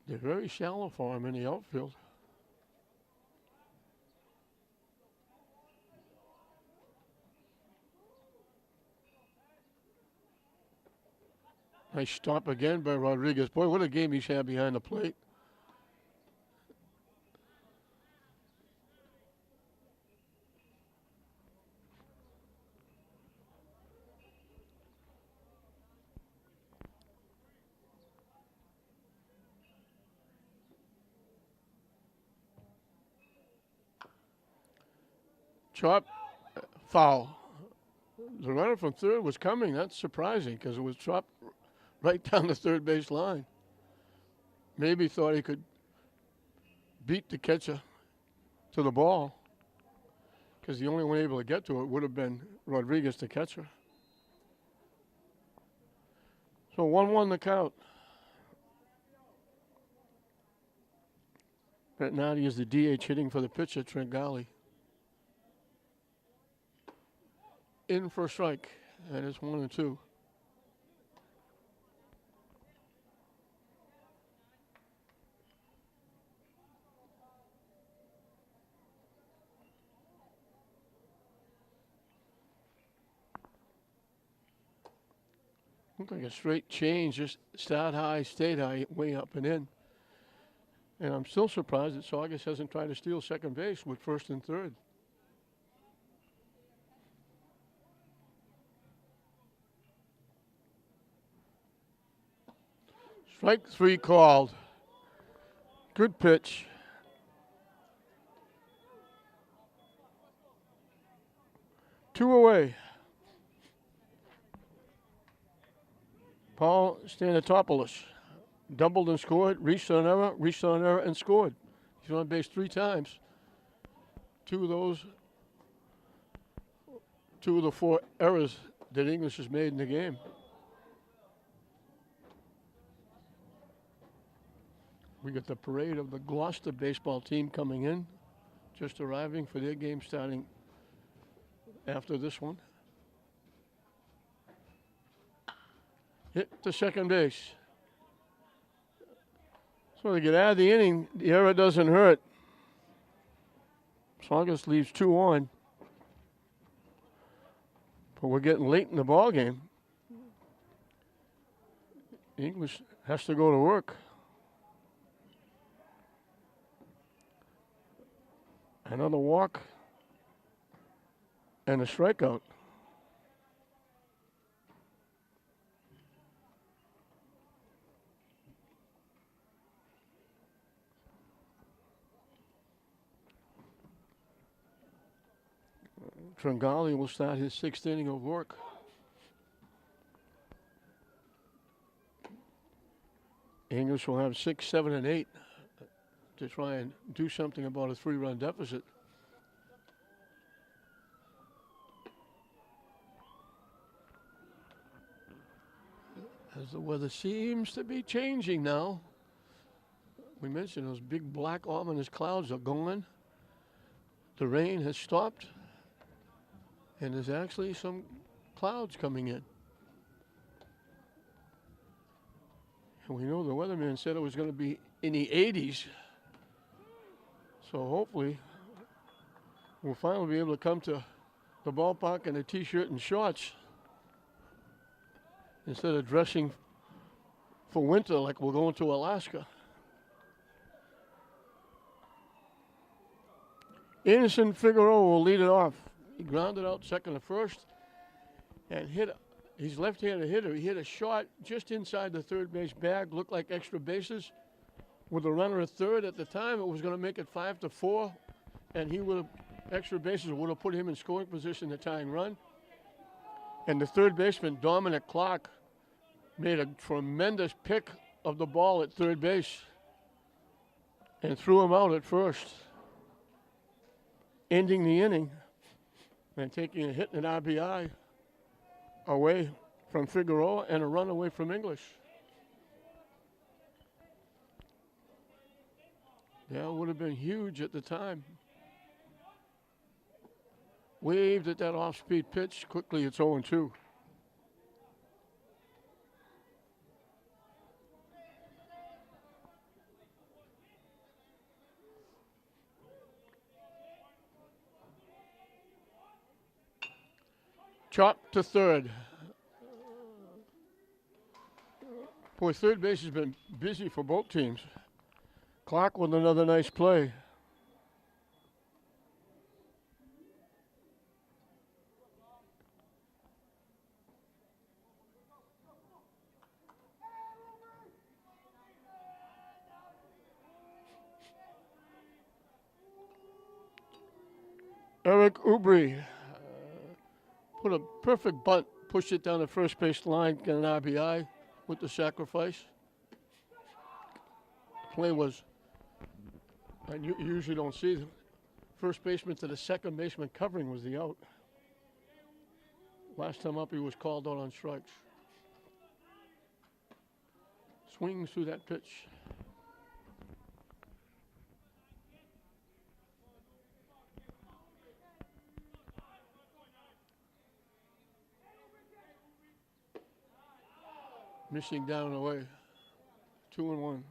They're very shallow for him in the outfield. Nice stop again by Rodriguez. Boy, what a game he's had behind the plate. Chop, foul. The runner from third was coming. That's surprising because it was chopped right down the third base line. Maybe thought he could beat the catcher to the ball because the only one able to get to it would have been Rodriguez, the catcher. So 1-1 the count. Pettinati is the DH hitting for the pitcher, Tringali. In for a strike, and it's 1-2. Looked like a straight change, just start high, stayed high, way up and in. And I'm still surprised that Saugus hasn't tried to steal second base with first and third. Strike 3 called. Good pitch. Two away. Paul Stanatopoulos doubled and scored, reached on error, and scored. He's on base 3 times. Two of the 4 errors that English has made in the game. We got the parade of the Gloucester baseball team coming in, just arriving for their game starting after this one. Hit to second base. So to get out of the inning, the error doesn't hurt. Saugus leaves 2 on. But we're getting late in the ball game. English has to go to work. Another walk and a strikeout. Tringali will start his 6th inning of work. English will have 6, 7, and 8 to try and do something about a 3-run deficit. As the weather seems to be changing now. We mentioned those big black ominous clouds are gone. The rain has stopped. And there's actually some clouds coming in. And we know the weatherman said it was going to be in the 80s. So hopefully we'll finally be able to come to the ballpark in a t-shirt and shorts instead of dressing for winter like we're going to Alaska. Anderson Figueroa will lead it off. He grounded out second to first and he's left-handed hitter. He hit a shot just inside the third base bag, looked like extra bases. With a runner at third at the time, it was going to make it 5-4, and extra bases would have put him in scoring position to tying run. And the third baseman, Dominic Clark, made a tremendous pick of the ball at third base and threw him out at first, ending the inning and taking a hit and an RBI away from Figueroa and a run away from English. That would have been huge at the time. Waved at that off-speed pitch. Quickly, it's 0-2. Chop to third. Boy, third base has been busy for both teams. Clark with another nice play. Eric Ubri put a perfect bunt, pushed it down the first base line, get an RBI with the sacrifice. The play was, and you usually don't see the first baseman to the second baseman covering was the out. Last time up, he was called out on strikes. Swings through that pitch. Missing down and away. 2-1.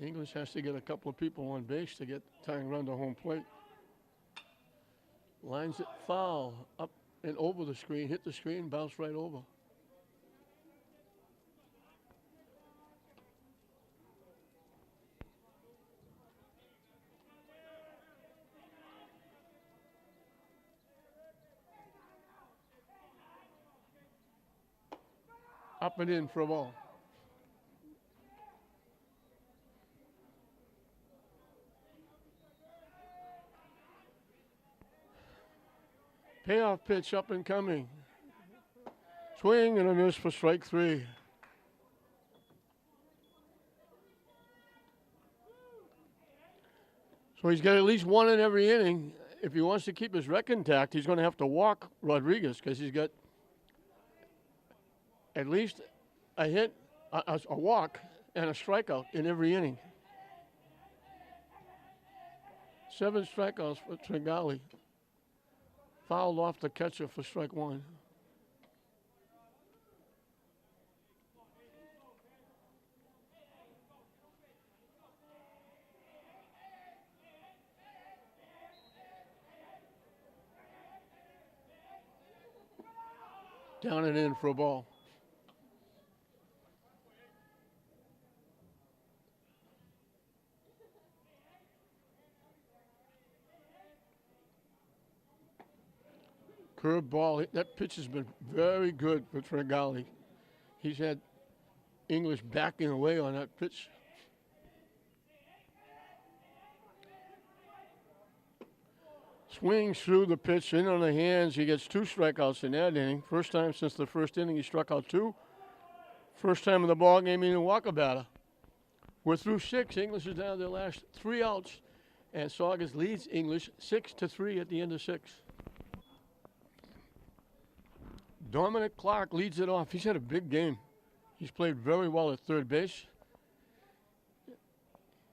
English has to get a couple of people on base to get tying run to home plate. Lines it foul, up and over the screen, hit the screen, bounce right over. Up and in for a ball. Payoff pitch up and coming. Swing and a miss for strike 3. So he's got at least one in every inning. If he wants to keep his record intact, he's going to have to walk Rodriguez because he's got at least a hit, a walk, and a strikeout in every inning. 7 strikeouts for Tringali. Fouled off the catcher for strike 1. Down and in for a ball. Curve ball. That pitch has been very good for Tringali. He's had English backing away on that pitch. Swings through the pitch, in on the hands. He gets 2 strikeouts in that inning. First time since the first inning he struck out 2. First time in the ball game he didn't walk a batter. We're through 6. English is down to their last 3 outs, and Saugus leads English 6-3 at the end of 6. Dominic Clark leads it off. He's had a big game. He's played very well at third base.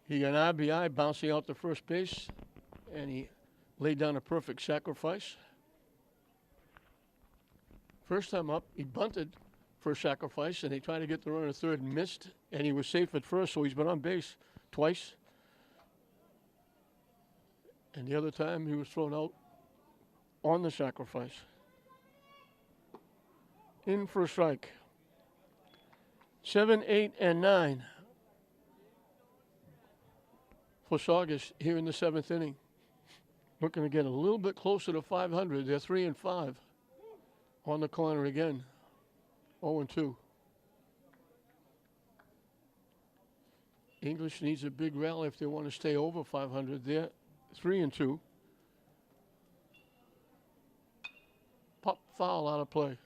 He got an RBI bouncing out to first base, and he laid down a perfect sacrifice. First time up, he bunted for a sacrifice, and he tried to get the runner at third and missed, and he was safe at first, so he's been on base twice. And the other time, he was thrown out on the sacrifice. In for a strike. 7, 8, and 9 for Saugus here in the 7th inning. Looking to get a little bit closer to 500. They're 3-5 on the corner again. 0-2. English needs a big rally if they want to stay over 500. They're 3-2. Pop foul out of play.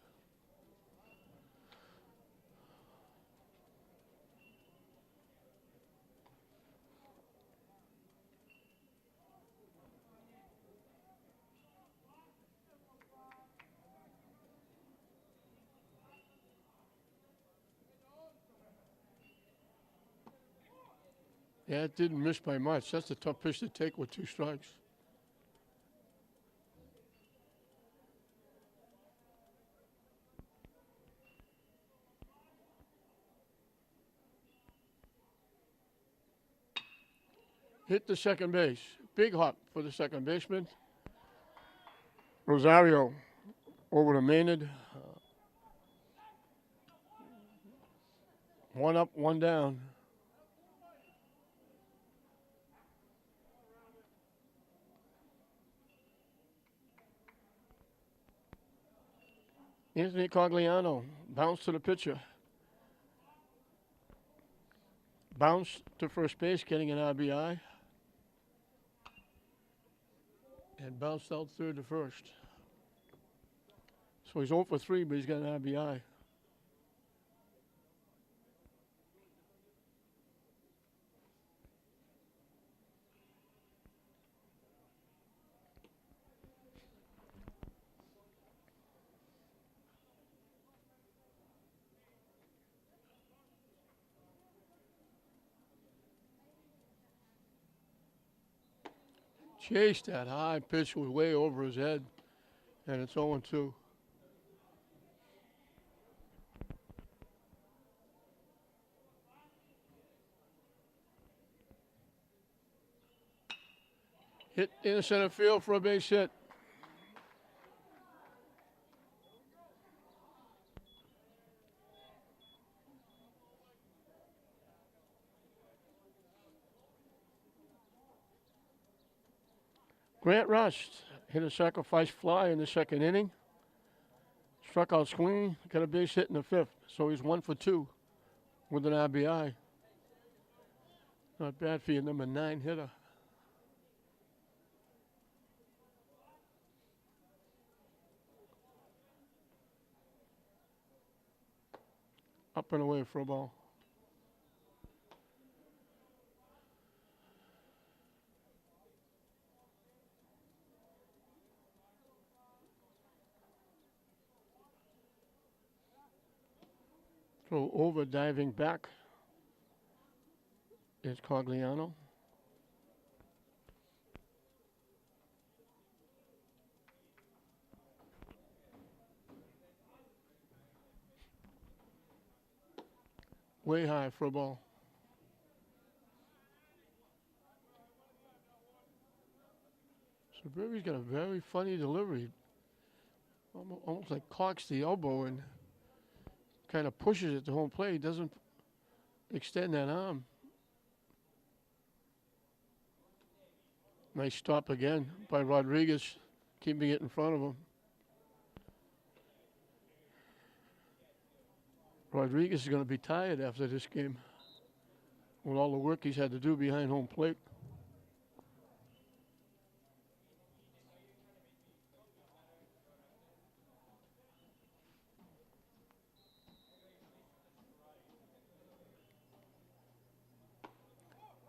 Yeah, it didn't miss by much. That's a tough pitch to take with 2 strikes. Hit the second base. Big hop for the second baseman. Rosario over to Maynard. 1 up, 1 down. Anthony Cogliano, bounce to the pitcher. Bounce to first base, getting an RBI. And bounced out third to first. So he's 0 for 3, but he's got an RBI. Chased that high pitch was way over his head, and it's 0-2. Hit in the center field for a base hit. Grant Rust hit a sacrifice fly in the second inning. Struck out swinging, got a base hit in the fifth, so he's 1 for 2 with an RBI. Not bad for your number 9 hitter. Up and away for a ball. Throw over, diving back is Cogliano. Way high for a ball. So Berry's got a very funny delivery. Almost like cocks the elbow and kind of pushes it to home plate. He doesn't extend that arm. Nice stop again by Rodriguez, keeping it in front of him. Rodriguez is going to be tired after this game with all the work he's had to do behind home plate.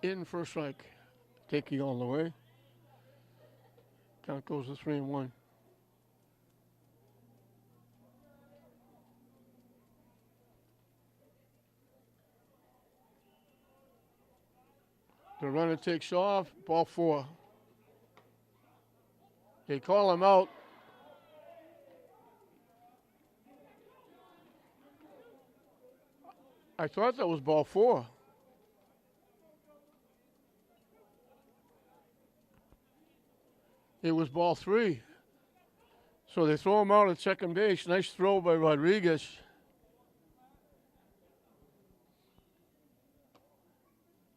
In for a strike, taking all the way. Count goes to 3-1. The runner takes off, ball 4. They call him out. I thought that was ball 4. It was ball 3. So they throw him out at second base. Nice throw by Rodriguez.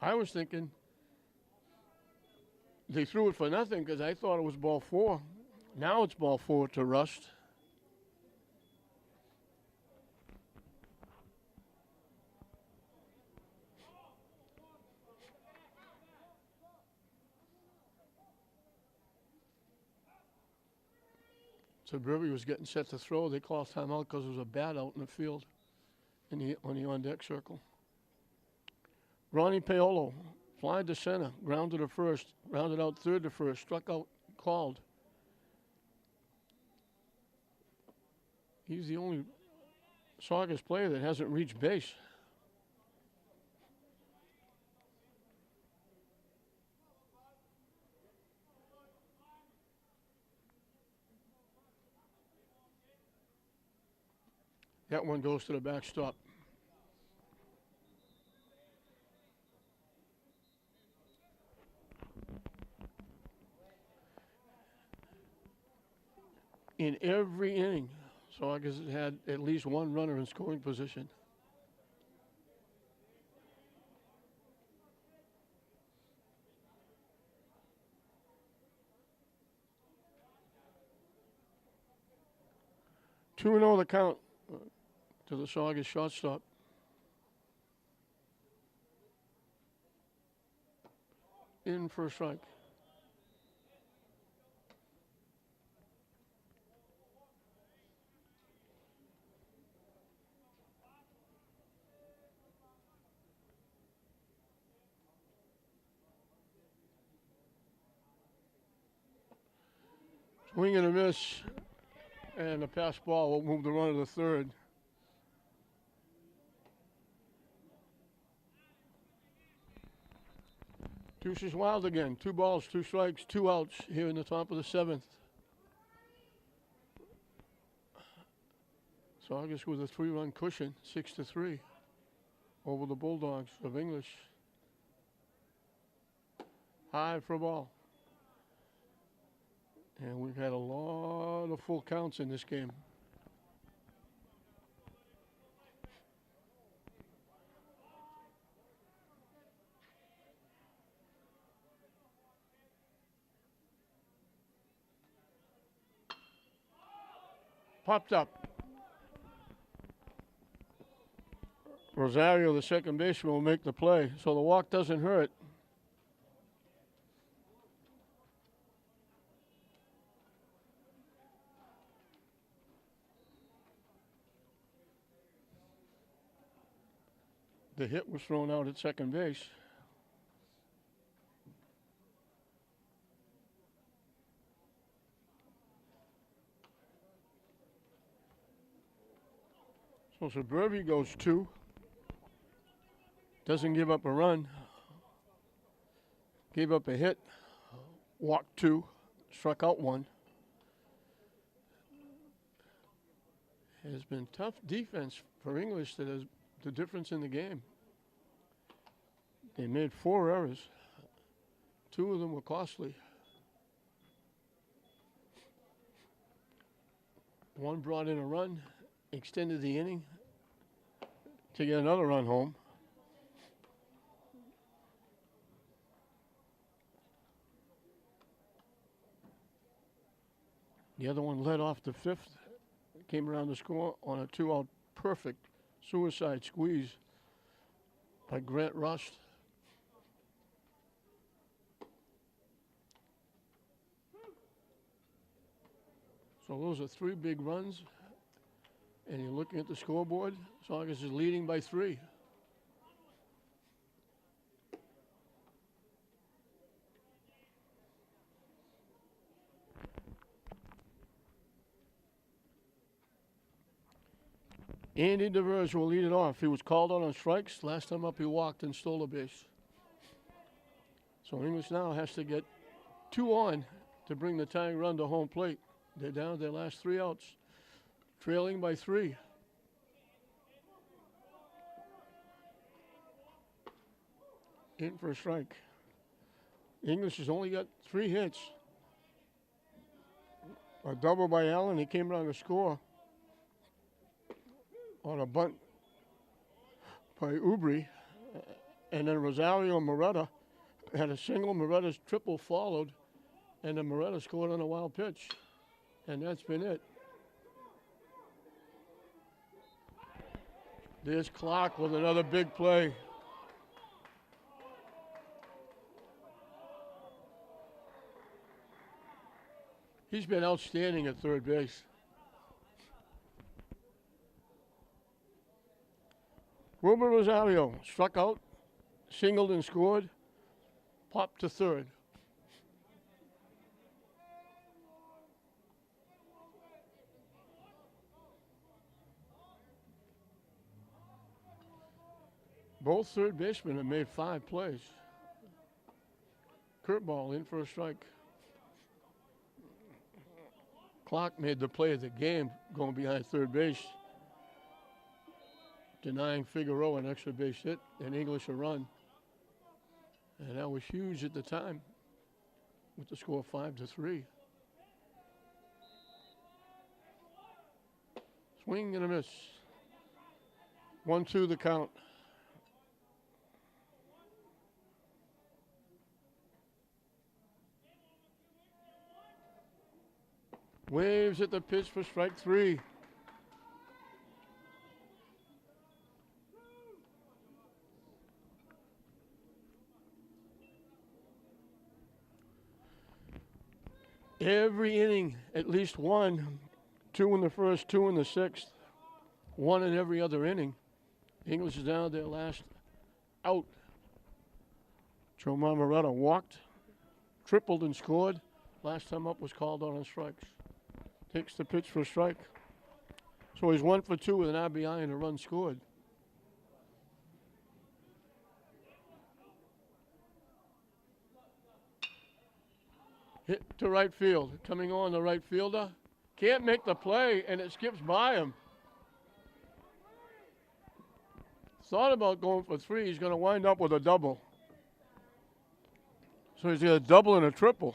I was thinking they threw it for nothing because I thought it was ball 4. Now it's ball 4 to Rust. So Burby was getting set to throw. They called timeout because there was a bat out in the field on the on-deck circle. Ronnie Paolo flied to center, grounded to first, grounded out third to first, struck out, called. He's the only Saugus player that hasn't reached base. That one goes to the backstop. In every inning, Saugus had at least one runner in scoring position. Two and 0 the count to the Saugus shortstop. In for a strike. Swing and a miss, and a pass ball will move the runner to third. Deuces Wild again. 2 balls, 2 strikes, 2 outs here in the top of the 7th. Saugus with a 3-run cushion, 6-3 over the Bulldogs of English. High for a ball. And we've had a lot of full counts in this game. Popped up. Rosario, the second baseman, will make the play, so the walk doesn't hurt. The hit was thrown out at second base. So Suburbia goes 2. Doesn't give up a run. Gave up a hit. Walked 2. Struck out 1. It has been tough defense for English that is the difference in the game. They made 4 errors. 2 of them were costly. One brought in a run, extended the inning to get another run home. The other one led off the 5th, came around to score on a 2-out perfect suicide squeeze by Grant Rust. So those are 3 big runs, and you're looking at the scoreboard. Saugus is leading by 3. Andy DeVers will lead it off. He was called out on strikes. Last time up he walked and stole a base. So English now has to get 2 on to bring the tying run to home plate. They're down their last 3 outs, trailing by 3. In for a strike. English has only got 3 hits. A double by Allen. He came around to score on a bunt by Ubri. And then Rosario and Moretta had a single. Moretta's triple followed. And then Moretta scored on a wild pitch. And that's been it. There's Clark with another big play. He's been outstanding at third base. Wilbur Rosario struck out, singled and scored, popped to third. Both third basemen have made 5 plays. Curveball in for a strike. Clark made the play of the game going behind third base, denying Figueroa an extra base hit and English a run. And that was huge at the time with the score 5-3. Swing and a miss. 1-2 the count. Waves at the pitch for strike 3. Every inning, at least 1, 2 in the first, 2 in the 6th, 1 in every other inning. English is down their last out. Joe Marmoretta walked, tripled and scored. Last time up was called out on strikes. Takes the pitch for a strike. So he's 1 for 2 with an RBI and a run scored. Hit to right field. Coming on the right fielder. Can't make the play, and it skips by him. Thought about going for 3. He's going to wind up with a double. So he's got a double and a triple.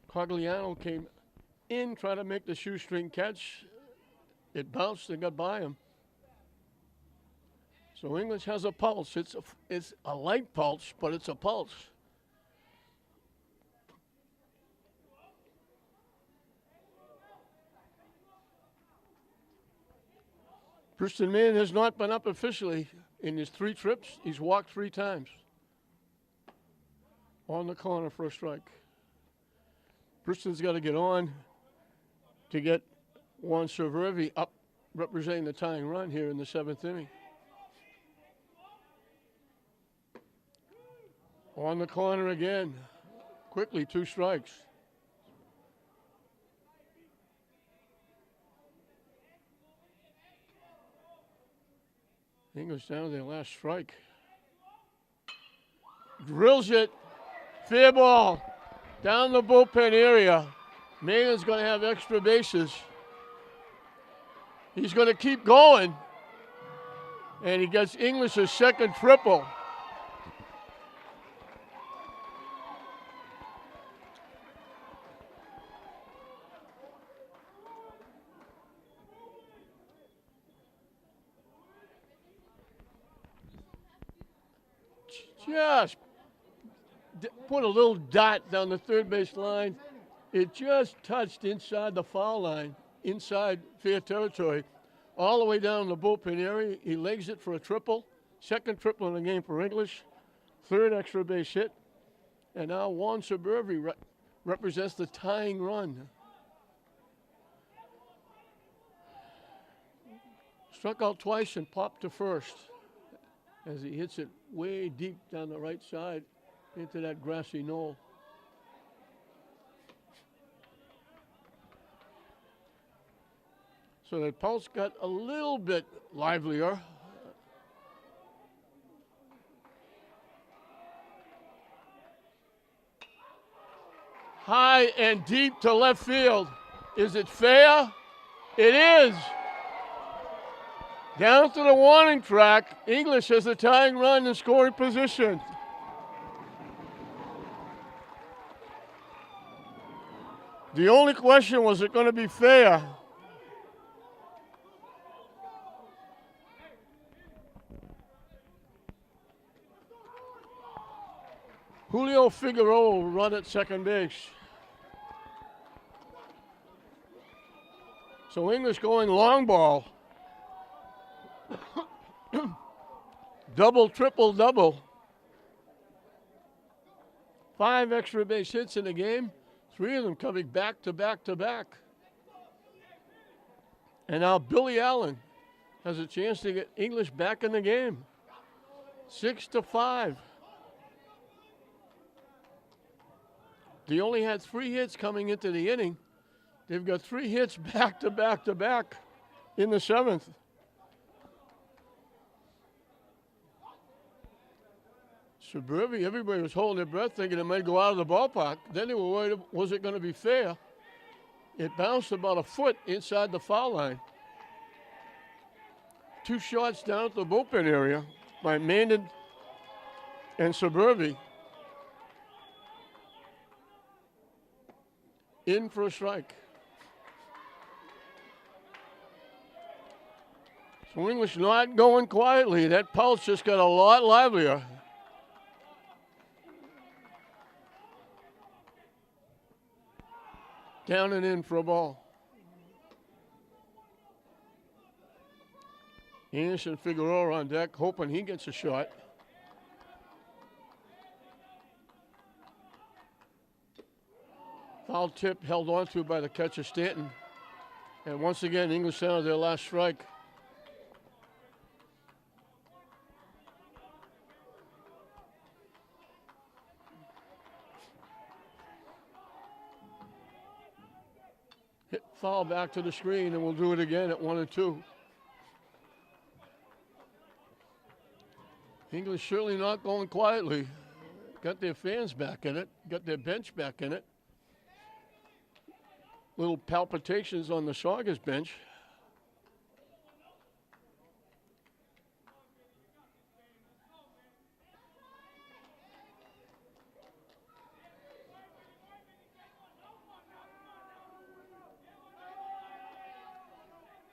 Cogliano came in, trying to make the shoestring catch. It bounced and got by him. So English has a pulse. It's a light pulse, but it's a pulse. Preston Mann has not been up officially in his 3 trips. He's walked 3 times. On the corner for a strike. Preston's got to get on to get Juan Cervervi up representing the tying run here in the 7th inning. On the corner again. Quickly, 2 strikes. English down to their last strike. Drills it. Fair ball. Down the bullpen area. Maynard's going to have extra bases. He's going to keep going. And he gets English's second triple. Just put a little dot down the third base line. It just touched inside the foul line, inside fair territory, all the way down the bullpen area. He legs it for a triple, second triple in the game for English, third extra base hit, and now Juan Cervervi represents the tying run. Struck out twice and popped to first as he hits it way deep down the right side into that grassy knoll. So the pulse got a little bit livelier. High and deep to left field. Is it fair? It is. Down to the warning track. English has the tying run in scoring position. The only question was it going to be fair? Julio Figueroa will run at second base. So English going long ball. Double, triple, double. 5 extra base hits in the game. 3 of them coming back to back to back. And now Billy Allen has a chance to get English back in the game. 6-5. They only had 3 hits coming into the inning. They've got 3 hits back to back to back in the 7th. Cervervi, everybody was holding their breath thinking it might go out of the ballpark. Then they were worried, was it going to be fair? It bounced about a foot inside the foul line. 2 shots down at the bullpen area by Maynard and Cervervi. In for a strike. So English not going quietly. That pulse just got a lot livelier. Down and in for a ball. Anderson Figueroa on deck, hoping he gets a shot. Foul tip held on to by the catcher Stanton. And once again, English down to their last strike. Hit foul back to the screen, and we'll do it again at 1-2. English certainly not going quietly. Got their fans back in it, got their bench back in it. Little palpitations on the Saugus bench.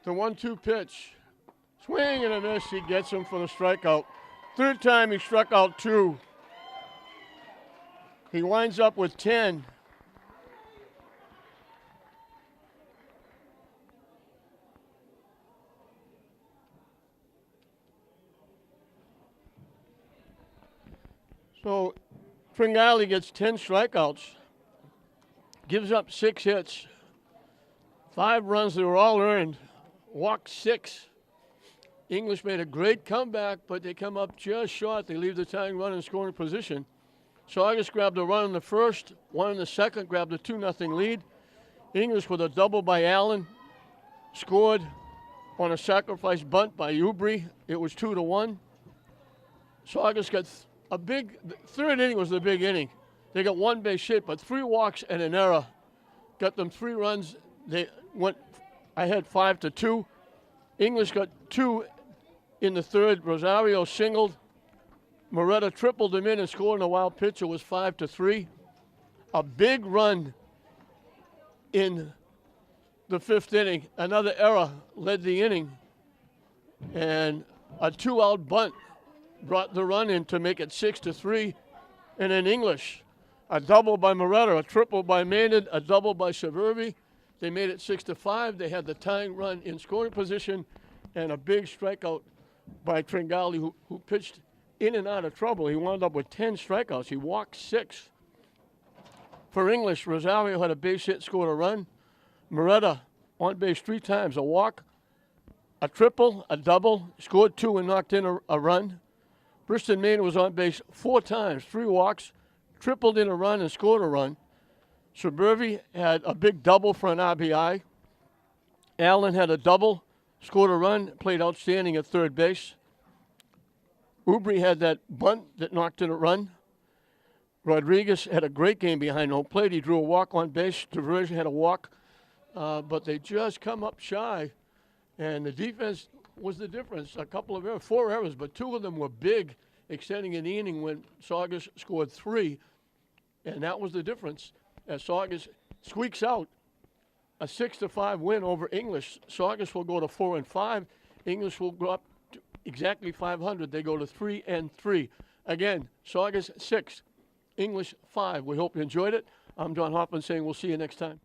The 1-2 pitch. Swing and a miss. He gets him for the strikeout. Third time he struck out 2. He winds up with 10. Tringali gets 10 strikeouts, gives up 6 hits, 5 runs that were all earned, walked 6. English made a great comeback, but they come up just short. They leave the tying run in scoring position. Saugus grabbed a run in the first, one in the second, grabbed a 2-0 lead. English with a double by Allen, scored on a sacrifice bunt by Ubri. It was 2-1. Saugus got a big, third inning was the big inning. They got 1 base hit, but 3 walks and an error. Got them 3 runs. They went ahead 5-2. English got 2 in the third. Rosario singled. Moretta tripled them in and scored in a wild pitch. It was 5-3. A big run in the 5th inning. Another error led the inning. And a 2-out bunt brought the run in to make it 6-3. And in English, a double by Moretta, a triple by Maynard, a double by Suburbi. They made it 6-5. They had the tying run in scoring position and a big strikeout by Tringali, who pitched in and out of trouble. He wound up with 10 strikeouts. He walked 6. For English, Rosario had a base hit, scored a run. Moretta on base 3 times, a walk, a triple, a double, scored 2 and knocked in a run. Briston Maynard was on base 4 times, 3 walks, tripled in a run and scored a run. Suburbi had a big double for an RBI. Allen had a double, scored a run, played outstanding at third base. Ubri had that bunt that knocked in a run. Rodriguez had a great game behind home plate. He drew a walk on base. Diversion had a walk, but they just come up shy. And the defense was the difference. A couple of errors, 4 errors, but 2 of them were big, extending an inning when Saugus scored 3. And that was the difference. As Saugus squeaks out a 6-5 win over English. Saugus will go to 4-5. English will go up to exactly 500. They go to 3-3. Again, Saugus 6, English 5. We hope you enjoyed it. I'm John Hoffman saying we'll see you next time.